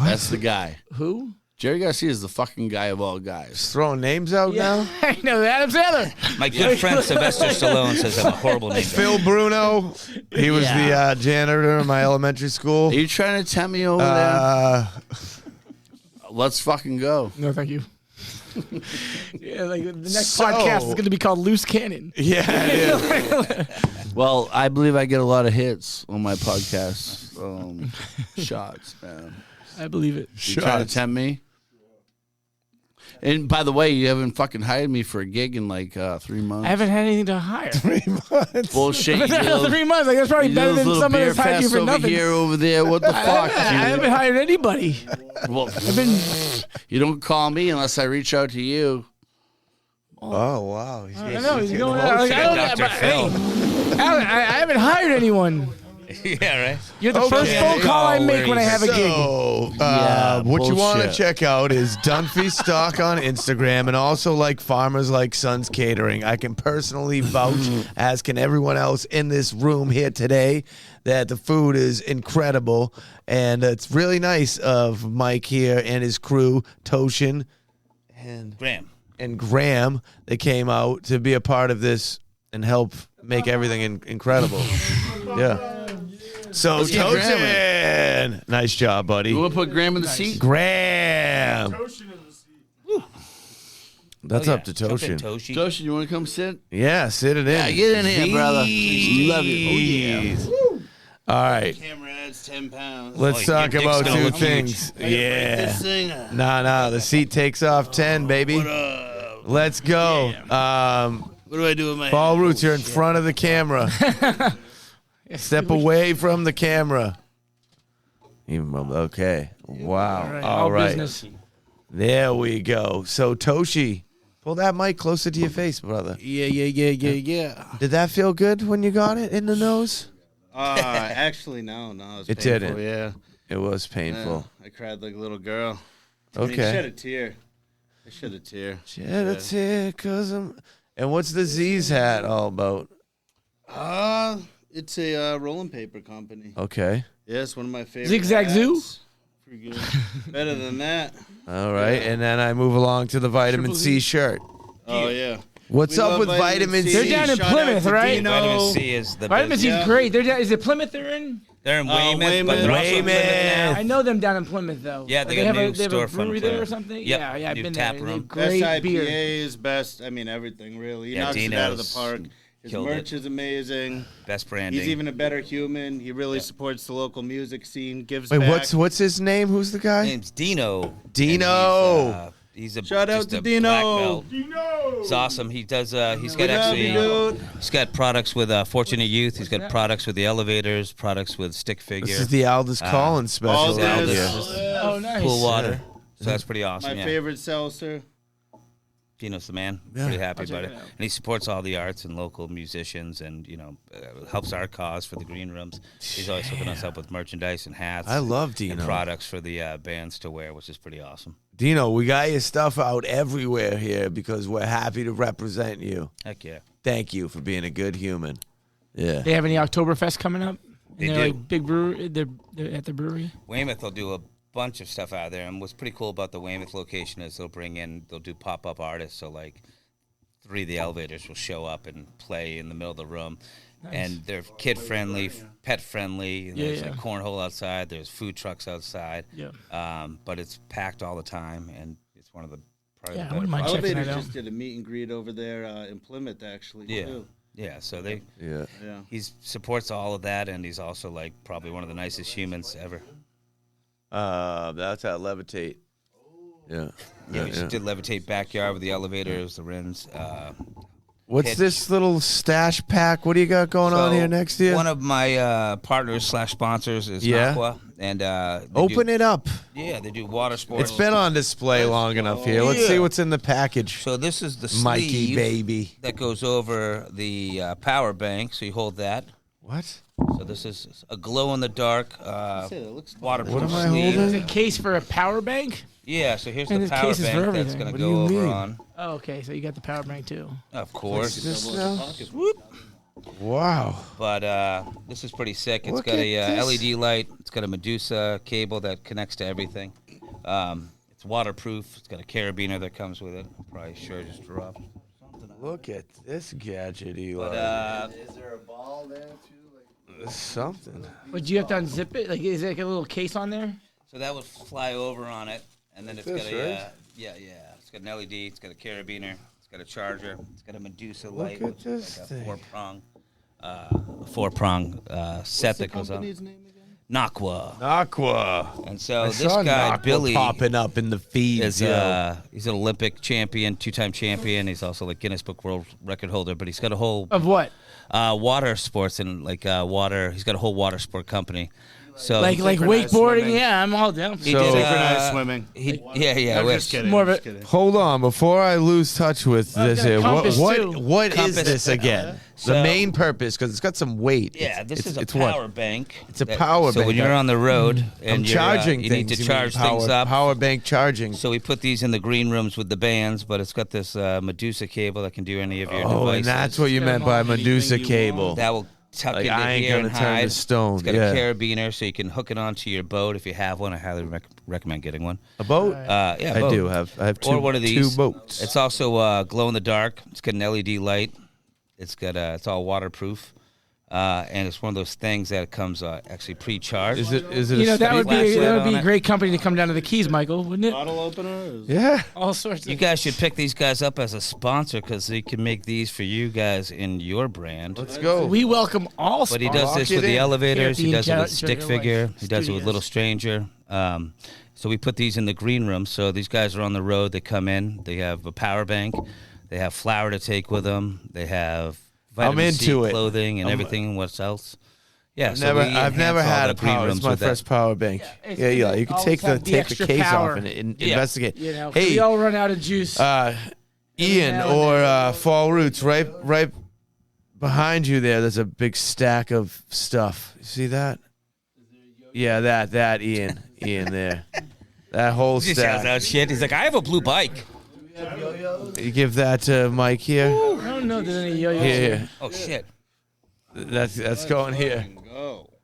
That's the guy. Who? Jerry Garcia is the fucking guy of all guys. Just throwing names out now. I know Adam Sandler. My good friend Sylvester Stallone says I'm a horrible name. Phil Bruno. He was the janitor in my elementary school. Are you trying to tempt me over there? Let's fucking go. No, thank you. Yeah, like the next podcast is going to be called Loose Cannon. Yeah. Well, I believe I get a lot of hits on my podcast. Shots, man. I believe it. You trying to tempt me? And by the way, you haven't fucking hired me for a gig in like 3 months. I haven't had anything to hire. 3 months. Bullshit. I've been there 3 months. Like, that's probably better than someone that's hired you for over nothing. here, over there. What the fuck? I haven't hired anybody. Well, I've been. you don't call me unless I reach out to you. Oh, wow. I know he's going out. Like, Dr. Phil. Alan, I haven't hired anyone. Yeah, right. You're the first phone call I make when I have a gig. So, Yeah, what you want to bullshit. check out is Dunphy Stock on Instagram, and also like Farmers Like Sons Catering. I can personally vouch, as can everyone else in this room here today, that the food is incredible, and it's really nice of Mike here and his crew, Toshin and Graham, that came out to be a part of this and help make everything incredible. Yeah. So, Let's get Graham Toshin, nice job, buddy. You want to put Graham in the seat? Graham. That's up to Jump in, Toshin. Toshi. Toshin, you want to come sit? Yeah, sit it in. Yeah, get in here, brother. Love you. Jeez. All right. Camera adds 10 pounds. Let's your talk dick's about gonna two look things. Yeah. This thing. Nah, the seat takes off 10, baby. Let's go. What do I do with my Ball hand? Roots, you're in front of the camera. Step away from the camera. Okay. Wow. All right. Business. There we go. So, Toshi, pull that mic closer to your face, brother. Yeah. Did that feel good when you got it in the nose? Actually, no. It's It painful, didn't. Yeah. It was painful. I cried like a little girl. I mean, Okay. shed a tear. I shed a tear. Shed a tear 'cause I'm... And what's the Z's hat all about? It's a rolling paper company. Okay. Yes, one of my favorite. Zigzag Zoo? hats. Pretty good. Better than that. All right. And then I move along to the vitamin C shirt. Oh yeah. What's We up love with vitamin C? They're down in Shout out Plymouth, to right? Dino. Vitamin C is the Vitamin best. C is Yeah. great. They're down, is it Plymouth they're in? They're in Weymouth, but Weymouth. they're also in Plymouth now. I know them down in Plymouth, though. Yeah, they got have a new they have a storefront brewery there there. or something? Yep, Yeah, I've new been tap there. They have room. Best great IPAs, beer. best. I mean everything really. He Yeah, knocks it out of the Dino's park. His killed merch it. is amazing. Best branding. He's even a better human. He really supports the local music scene. Gives Wait, back. what's his name? Who's the guy? His name's Dino. Dino. And he's a Shout out just to a Dino. black belt. He's awesome. He does. He's got love you, dude. He's got products with Fortunate Youth. He's got products with the elevators. Products with Stick Figure. This is the Aldous Collins special. Aldous. out Aldous. there. Oh, nice. Pool water. So that's pretty awesome. My yeah. favorite seltzer. Dino's the man. Yeah. Pretty happy about check it. it out. And he supports all the arts and local musicians, and helps our cause for the green rooms. He's always hooking us up with merchandise and hats. I love and Dino. products for the bands to wear, which is pretty awesome. Dino, we got your stuff out everywhere here because we're happy to represent you. Heck yeah. Thank you for being a good human. Yeah. They have any Oktoberfest coming up? They they're do. like big brewery. They're at the brewery. Weymouth will do a bunch of stuff out there, and what's pretty cool about the Weymouth location is they'll do pop-up artists. So like 3 of the elevators will show up and play in the middle of the room. And they're kid-friendly, pet-friendly. And there's Yeah. like cornhole outside. There's food trucks outside. Yeah. But it's packed all the time, and it's one of the probably Yeah, I the wouldn't better. mind checking Elevators that out. just did a meet and greet over there in Plymouth, actually. Yeah, Too. yeah. So they Yeah. Yeah. he supports all of that, and he's also like probably one of the nicest humans ever. That's at Levitate. Yeah. Yeah, we just did Levitate backyard with the elevators, the rims. What's pitch. this little stash pack? What do you got going on So, here next year? One of my partners / sponsors is Yeah. Aqua, and Open it up. Yeah, they do water sports. It's been on display long enough here. Let's see what's in the package. So this is the Mikey, sleeve baby. that goes over the power bank. So you hold that. What? So this is a glow in the dark Say, that looks waterproof What am I sleeve. holding? It's a case for a power bank. Yeah, so here's And the there's power cases for bank that's everything. going What to do you go over mean? on. Oh, okay. So you got the power bank too. Of course. This now? Wow. But this is pretty sick. It's Look got at a this. LED light. It's got a Medusa cable that connects to everything. It's It's waterproof. It's got a carabiner that comes with it. I'm probably sure just drop. Look at this gadget, Eli. But Is there a ball there too? Something. But do you have to unzip it? Like, is there like a little case on there? so that would fly over on it, and then it's This, got a right? yeah. It's got an LED. It's got a carabiner. It's got a charger. It's got a Medusa light, at which is this like thing. a four-prong set that goes on. Company's name again? Nakwa. Aqua. And so I this saw guy Aqua Billy popping up in the feed. is he's an Olympic champion, 2-time champion. He's also like Guinness Book World Record holder. But he's got a whole Of what? water sports and like water. He's got a whole water sport company. So Like Synchronized wakeboarding? swimming. Yeah, I'm all down for He that. did, Synchronized swimming. Yeah. I'm with- just kidding. More of I'm a- just kidding. Hold on, before I lose touch with I've this got a here, compass, too. what is Compass. this again? So- the main purpose, because it's got some weight. Yeah, this is a it's power what? bank. It's a power So bank. when you're on the road and I'm you're, charging you things. need to you mean charge things up. Power bank charging. So we put these in the green rooms with the bands, but it's got this Medusa cable that can do any of your Oh, devices. and that's what you meant by Anything Medusa you cable. want. That will tuck Like, into I ain't here gonna and turn to hide. stone, It's got yeah. a carabiner, so you can hook it onto your boat if you have one. I highly recommend getting one. A boat? Yeah, I boat. do have. I have two. Or one of these. Two boats. It's also glow in the dark. It's got an LED light. It's got it's all waterproof, and it's one of those things that comes actually pre-charged. Is it? Is it? You know, a that would be flashlight that would on be a it. great company to come down to the Keys, Michael, wouldn't it? Bottle opener? Yeah. All sorts You of. guys should pick these guys up as a sponsor because they can make these for you guys in your brand. Let's go. We welcome all. But he sponsors. does this Lock with it the in. elevators. He Here at does the it with Enjoy stick Your figure. Life He does it with Studios. Little Stranger. So we put these in the green room. So these guys are on the road. They come in. They have a power bank. They have flour to take with them. They have vitamin C into it. clothing and everything. What's else? Yeah, so I've never enhance all had the a green power. rooms It's my with that. first power bank. it's Yeah, good. you can Always take the have the extra case power. off and Yeah. investigate. You know, Hey, we all run out of juice. Ian now and or Fall Roots, right behind you there. There's a big stack of stuff. You see that? Yeah, that Ian there. That whole He just yells stack. out shit. He's like, I have a blue bike. You give that to Mike here. I don't know if there's any yo-yos. Here. Oh shit. That's going here.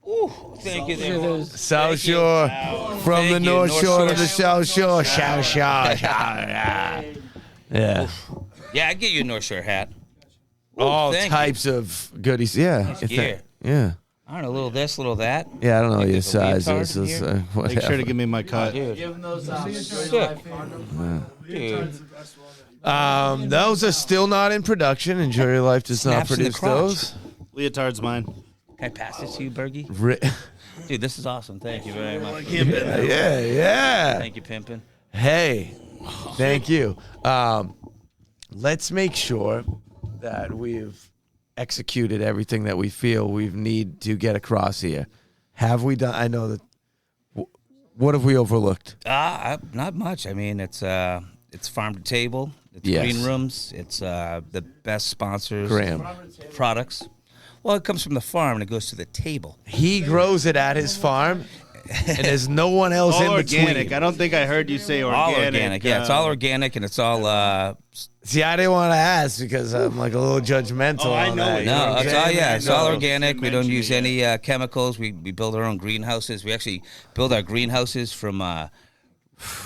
Ooh, thank you. Look at those. South Shore, from Thank the you, North North Shore to Shore. the South Shore. South Shore. Yeah. Yeah, I get you a North Shore hat. All thank you. types of goodies. Yeah. Nice If that- gear. Yeah. I don't know, a little this, a little that. Yeah, I don't know your there's a leotard sizes. in It's, here? Make sure whatever. to give me my cut. Dude. Sick. Dude. Those are still not in production. Enjoy Your Life does not Snaps in the produce crotch. those. Leotard's mine. Can I pass this to you, Bergie? Ri- Dude, this is awesome. Thank you very much. yeah. Thank you, Pimpin'. Hey, thank you. Let's make sure that we've executed everything that we feel we need to get across here. Have we done? I know that. What have we overlooked? Not much. I mean, it's farm to table. It's Yes. green rooms. It's the best sponsors. Graham. Products. Well, it comes from the farm and it goes to the table. He grows it at his farm, and there's no one else All in organic. between. I don't think I heard you say organic. All organic. Yeah, it's all organic and it's all. See, I didn't want to ask because I'm like a little judgmental. Oh, I on know that, it. you know No, what I'm it's saying? all it's all No, organic. you We don't mentioned use it, any chemicals. We build our own greenhouses. We actually build our greenhouses from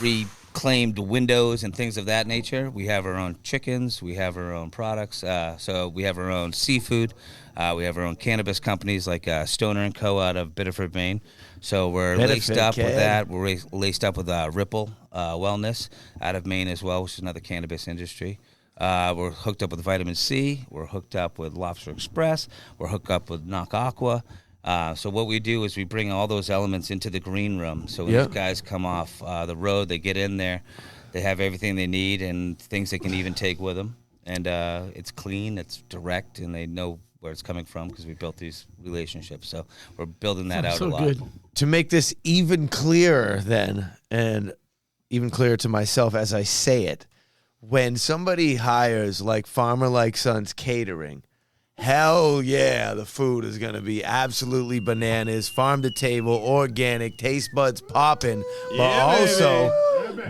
reclaimed windows and things of that nature. We have our own chickens. We have our own products. So we have our own seafood. We have our own cannabis companies like Stoner & Co. out of Biddeford, Maine. So we're Biddeford, laced up with kid. that. We're laced up with Ripple Wellness out of Maine as well, which is another cannabis industry. We're hooked up with Vitamin C. We're hooked up with Lobster Express. We're hooked up with Knock Aqua. So what we do is we bring all those elements into the green room. So when Yep. these guys come off the road, they get in there. They have everything they need and things they can even take with them. And it's clean, it's direct, and they know where it's coming from because we built these relationships. So we're building that out So a lot. good. To make this even clearer then, and even clearer to myself as I say it, when somebody hires like Farmer Like Sons Catering, hell yeah, the food is going to be absolutely bananas, farm to table, organic, taste buds popping, but also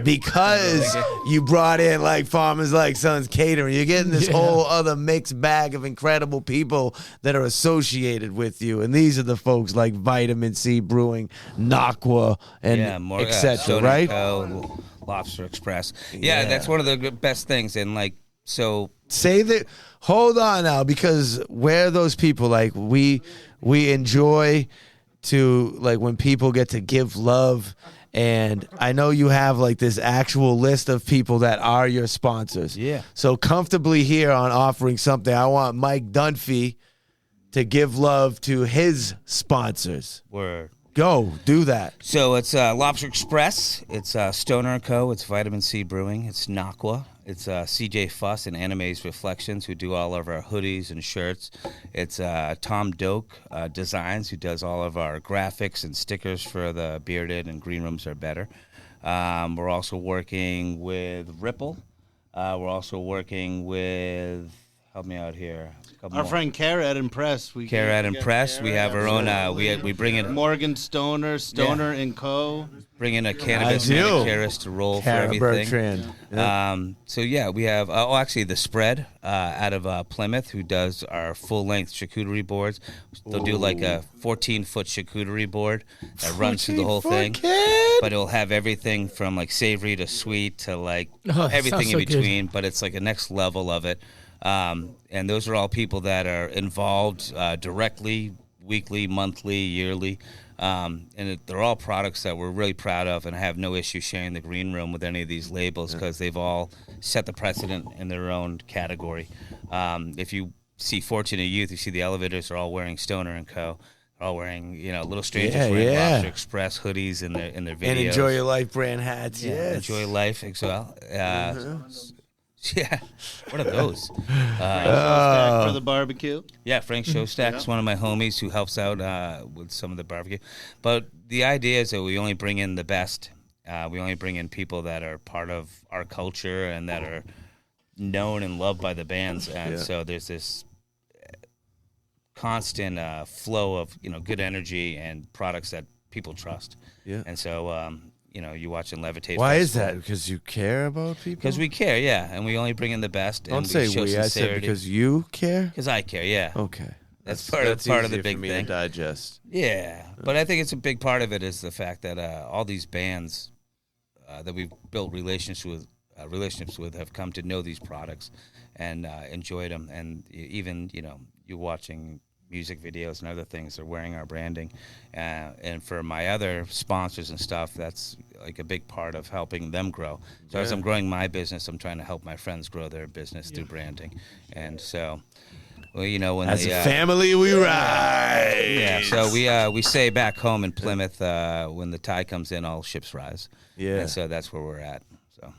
because you brought in like Farmers Like Sons Catering, you're getting this whole other mixed bag of incredible people that are associated with you, and these are the folks like Vitamin C Brewing, Nakwa, and Yeah, more etc. Stoner Right? Co., Lobster Express. Yeah, that's one of the best things. And like, so say that. Hold on now, because we're those people, like we enjoy to, like, when people get to give love. And I know you have like this actual list of people that are your sponsors. Yeah. So comfortably here on Offering Something, I want Mike Dunphy to give love to his sponsors. we're Go, do that. So it's Lobster Express. It's Stoner & Co. It's Vitamin C Brewing. It's Naqua. It's CJ Fuss and Anime's Reflections, who do all of our hoodies and shirts. It's Tom Doak Designs, who does all of our graphics and stickers for the Bearded and Green Rooms Are Better. We're also working with Ripple. We're also working with, help me out here. Our friend Kara at Impress. Kara at Impress. We have our own. We bring in Morgan Stoner and Co. Bring in a cannabis I do. manicurist to roll for Kara everything. Bertrand. Yeah. So yeah, we have. Actually, the Spread out of Plymouth, who does our full-length charcuterie boards. They'll do like a 14-foot charcuterie board that runs through the whole thing. But it'll have everything from like savory to sweet to like that everything sounds in so good. between. But it's like a next level of it. And those are all people that are involved directly, weekly, monthly, yearly. They're all products that we're really proud of, and I have no issue sharing the green room with any of these labels because they've all set the precedent in their own category. If you see Fortunate Youth, you see the elevators are all wearing Stoner & Co. They're all wearing, Little Strangers wearing Lobster Express hoodies in their videos. And Enjoy Your Life brand hats. Yeah, Yes. Enjoy Life as well. Yeah, what are those? For the barbecue. Yeah, Frank Shostak is one of my homies who helps out with some of the barbecue. But the idea is that we only bring in the best. We only bring in people that are part of our culture and that are known and loved by the bands. And so there's this constant flow of good energy and products that people trust. Yeah. And so you watch in Levitate. Why is that? Because you care about people? Because we care, yeah, and we only bring in the best. Don't and say show we. I said sincerity. because you care? Because I care, yeah. Okay. That's part of the easier big for me thing. to digest. Yeah, but I think it's a big part of it is the fact that all these bands that we've built relationships with have come to know these products and enjoyed them, and even you watching music videos and other things are wearing our branding, and for my other sponsors and stuff, that's like a big part of helping them grow. So as I'm growing my business, I'm trying to help my friends grow their business through branding, and so. Well, when As they, a family, we ride. yeah, so we say back home in Plymouth, when the tide comes in, all ships rise. Yeah. And so that's where we're at. So,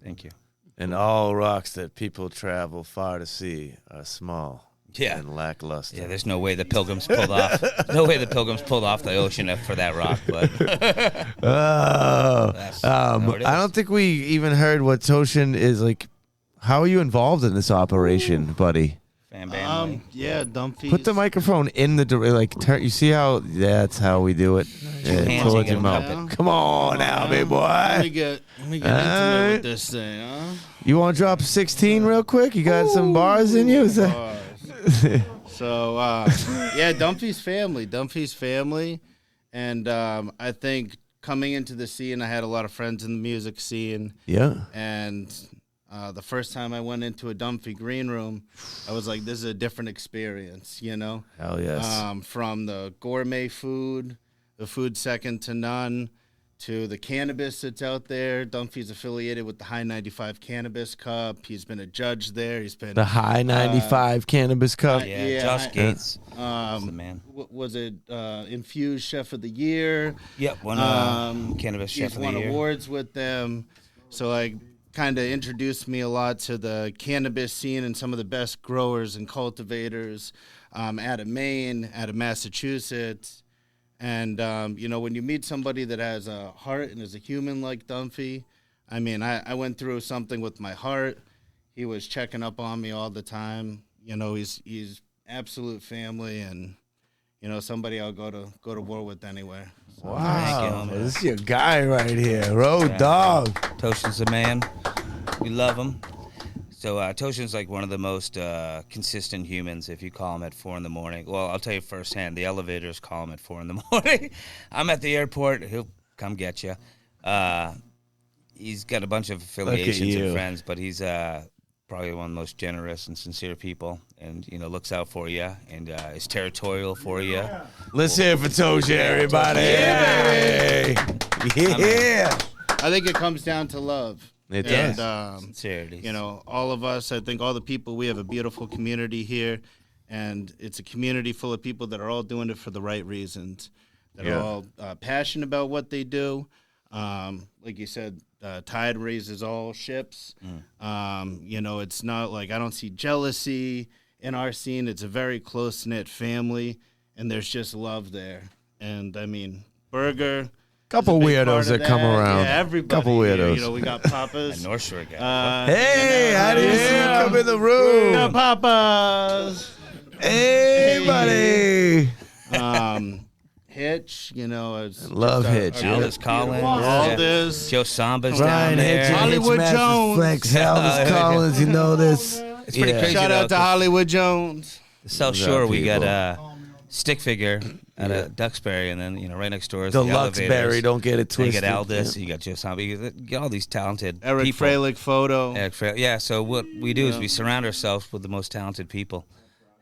thank you. And all rocks that people travel far to see are small and lackluster. Yeah, there's no way the Pilgrims pulled off. No way the Pilgrims pulled off the ocean for that rock. But I don't think we even heard what Toshin is like. How are you involved in this operation, buddy? Fan band. Yeah, Dunphy. Put the microphone in the you see how that's how we do it. hands Pull you it in your gotta mouth. help it. Come on now, big Let boy. me get intimate with this thing, huh? You want to drop 16 real quick? You got some bars in you? So, yeah, Dunphy's family. And I think coming into the scene, I had a lot of friends in the music scene. Yeah. And the first time I went into a Dunphy green room, I was like, this is a different experience, Hell yes. From the gourmet food, the food second to none, to the cannabis that's out there. Dunphy's affiliated with the High 95 Cannabis Cup. He's been a judge there. He's been The High 95 Cannabis Cup. Yeah, Josh Gates. That's the man. Was it Infused Chef of the Year? Yep, one Cannabis Chef He's of the won Year. awards with them. So kind of introduced me a lot to the cannabis scene and some of the best growers and cultivators out of Maine, out of Massachusetts. And, when you meet somebody that has a heart and is a human like Dunphy, I mean, I went through something with my heart. He was checking up on me all the time. He's absolute family and, somebody I'll go to war with anywhere. So. Wow. Thank you, homie. This is your guy right here. Road dog. Toshin's a man. We love him. So Toshin's like one of the most consistent humans. If you call him at 4 a.m, well, I'll tell you firsthand. The elevators call him at 4 a.m. I'm at the airport. He'll come get you. he's got a bunch of affiliations you. and friends, but he's probably one of the most generous and sincere people, and looks out for you and is territorial for you. Let's hear it for Toja, everybody. Yeah. I think it comes down to love. It does. And, Sincerity. all of us, I think all the people, we have a beautiful community here, and it's a community full of people that are all doing it for the right reasons, that are all passionate about what they do. Like you said, tide raises all ships. It's not like I don't see jealousy in our scene. It's a very close-knit family, and there's just love there. And, I mean, Burger... Couple weirdos that come around. Yeah, everybody. Couple weirdos. Here, we got Papas. North Shore guy. Hey, how do you see him come in the room? No Papas. Hey, buddy. Hitch, it's Love just Hitch. Aldous Collins. Aldous. Joe Samba's Ryan down there. Hitch, Hollywood Hitch Masters Jones. Flex, Aldous Collins, you know this. It's pretty crazy. Shout out to though, 'cause Hollywood Jones. the South Those Shore, are we people. got Stick Figure out of Duxbury, and then right next door is The the Luxbury, Elevators. don't get it Then you twisted. got Aldous, you got Joe Samba, you get all these talented Eric people. Freilich photo. Eric Freilich. Yeah, so what we do is we surround ourselves with the most talented people.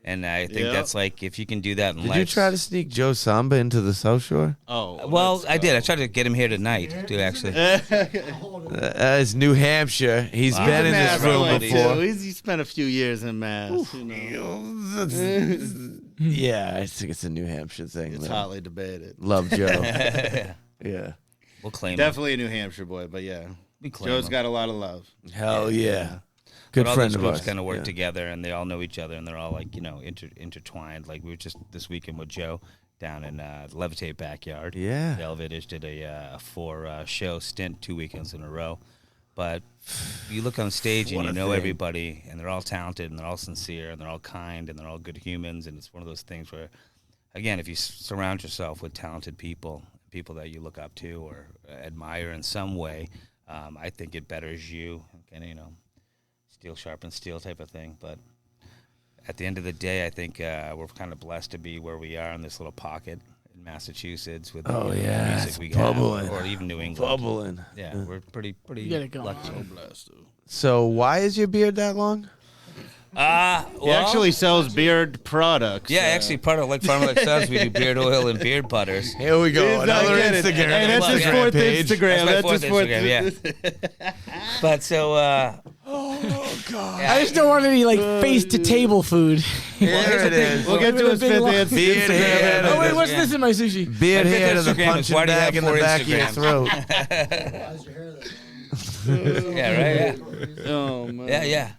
And I think Yeah. that's like, if you can do that in Did life. you try to sneak Joe Samba into the South Shore? Oh, Well, I did. I tried to get him here tonight, too, actually. It's New Hampshire. He's been in this room really, before. He spent a few years in Mass. Yeah, I think it's a New Hampshire thing. It's though. hotly debated. Love Joe. Yeah. We'll claim him. Definitely a New Hampshire boy, but yeah. We claim Joe's him. got a lot of love. Hell yeah. Good But all friend those of groups ours. kind of work Yeah. together, and they all know each other, and they're all like intertwined. Like we were just this weekend with Joe down in Levitate Backyard. Yeah. The Elevators did a 4-show stint 2 weekends in a row. But you look on stage and What you a know thing. everybody, and they're all talented, and they're all sincere, and they're all kind, and they're all good humans. And it's one of those things where, again, if you surround yourself with talented people, people that you look up to or admire in some way, I think it betters you. And steel sharpens steel type of thing. But at the end of the day, I think we're kind of blessed to be where we are in this little pocket in Massachusetts with the music it's we bubbling. have, or even New England. Bubbling. Yeah, we're pretty You got it going. lucky. So why is your beard that long? He actually sells beard products. Yeah, actually, part of like Farmer Like Sons, we do beard oil and beard butters. Here we go. Another Instagram. Hey, that's his Instagram fourth page. Instagram. That's my That's his fourth fourth Instagram, yeah. But so, Oh, God. I just don't want any face to table food. Here it is. We'll get to his Big fifth lo- Instagram. Beard hair. Oh wait, what's Yeah. this in my sushi? Beard My fifth hair to the Instagram is punching why do you bag have in the 4 back of your Instagrams? throat. Yeah, right. Yeah. Oh, man. Yeah.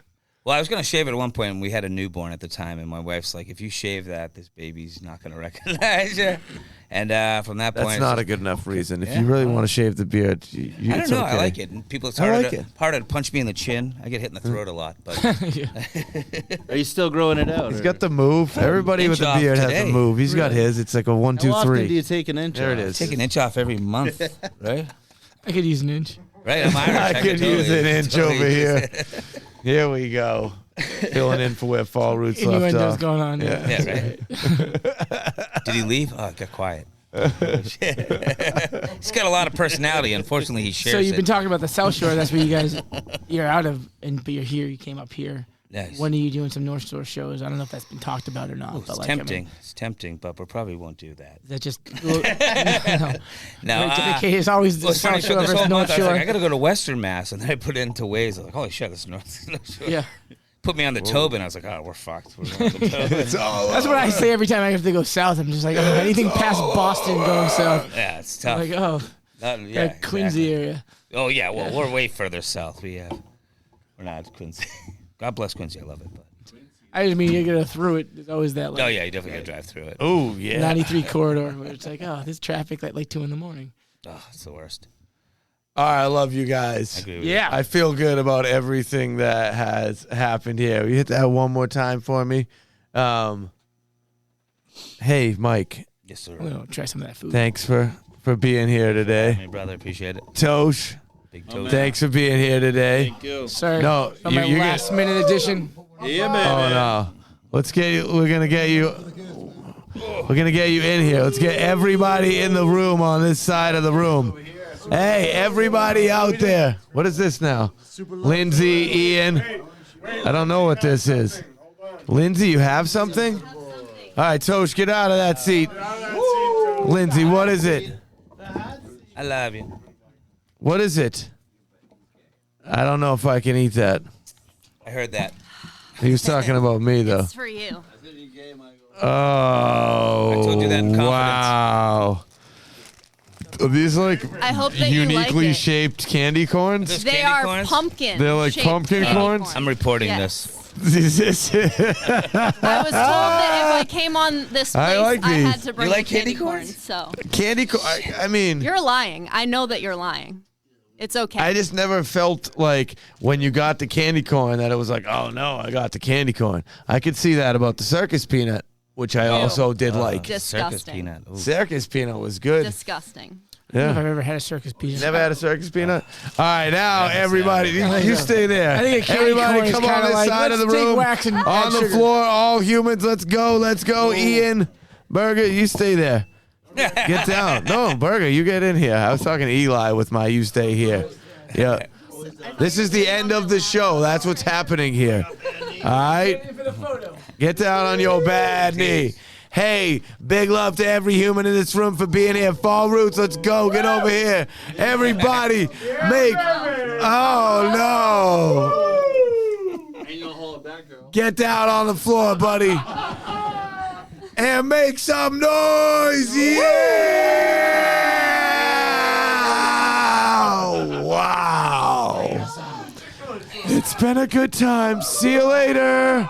Well, I was gonna shave it at one point, and we had a newborn at the time, and my wife's like, "If you shave that, this baby's not gonna recognize you." And from that point, That's it's not just- a good enough reason. If Yeah. you really want to shave the beard, I don't know. I like it. And people, it's I harder, like to, it. harder to punch me in the chin. I get hit in the throat a lot. But Are you still growing it out? He's got the move. Everybody Inch with the off beard has today. the move. He's got his. It's like a 1, 2, How often do 3. you take an inch There it off? is. take an inch off every month, right? I could use an inch. Right. I'm Irish. I could use an inch totally over use here. it. Here we go. Filling in for where Fall Roots left Innuendos off. going on. Yeah. Yeah, right. Did he leave? Oh, it got quiet. He's got a lot of personality. Unfortunately, he shares So you've it. been talking about the South Shore. That's where you're out of, but you're here. You came up here. Nice. When are you doing some North Shore shows? I don't know if that's been talked about or not. It's but tempting. It's tempting, but we probably won't do that. Is that just No. It's always the Well, it's funny, South so Shore this whole versus North month I was Shore. like, I gotta go to Western Mass, and then I put it into Waze. I was like, holy shit, this is North Shore. Yeah, Put me on the Tobin. I was like, oh, we're fucked. We're on the Tobin. that's what I say every time I have to go south. I'm just like, oh, anything past Boston going south. Yeah, it's tough. Like, oh, Yeah, Quincy exactly. area. Oh yeah, well we're way further south. We're not Quincy. God bless Quincy. I love it. But I just mean you get through it. There's always that oh yeah, you definitely gotta drive through it. Oh, yeah. 93 corridor where it's like, oh, this traffic at like 2 a.m. Oh, it's the worst. All right, I love you I guys. agree with Yeah. I feel good about everything that has happened here. You hit that one more time for me. Hey, Mike, you. Yes, sir. I'm gonna try some of that food. thanks for being here today. Hey, brother, appreciate it. Tosh, Big toast. thanks for being here today. Thank you. Sorry, No, on my you're last minute edition. Yeah, man. Oh no. Let's get you. We're gonna get you in here. Let's get everybody in the room on this side of the room. Hey, everybody out there. What is this now? Lindsay, Ian. I don't know what this is. Lindsay, you have something? All right, Tosh, get out of that seat. Lindsay, what is it? I love you. What is it? I don't know if I can eat that. I heard that. He was talking about me, though. It's for you. Oh, I told you that in confidence. wow. Are these like I hope that you like uniquely it. shaped candy corns? This They candy are corns? pumpkin. They're like shaped pumpkin candy corns? I'm reporting Yes. this. Is this I was told that if I came on this place, I like I had these. to bring You like a candy candy corn. corns? So candy corn? I mean, you're lying. I know that you're lying. It's okay. I just never felt like when you got the candy corn that it was like, oh no, I got the candy corn. I could see that about the circus peanut, which I also did like. Disgusting. Circus peanut. Ooh. Circus peanut was good. Disgusting. I don't know if Yeah. I've ever had a circus peanut. Never had a circus peanut? All right, now everybody, you stay there. I think a candy corn Everybody is come on kinda this like, side of the let's take room. wax and On add the sugar. floor, all humans, let's go, let's go. Ian, Burger, you stay there. Get down. No, Burger, you get in here. I was talking to Eli with my you stay here. Yeah. This is the end of the show. That's what's happening here. All right? Get down on your bad knee. Hey, big love to every human in this room for being here. Fall Roots, let's go. Get over here. Everybody, make. Oh, no. Ain't no hold back, girl. Get down on the floor, buddy. And make some noise. Yeah. Wow. It's been a good time. See you later.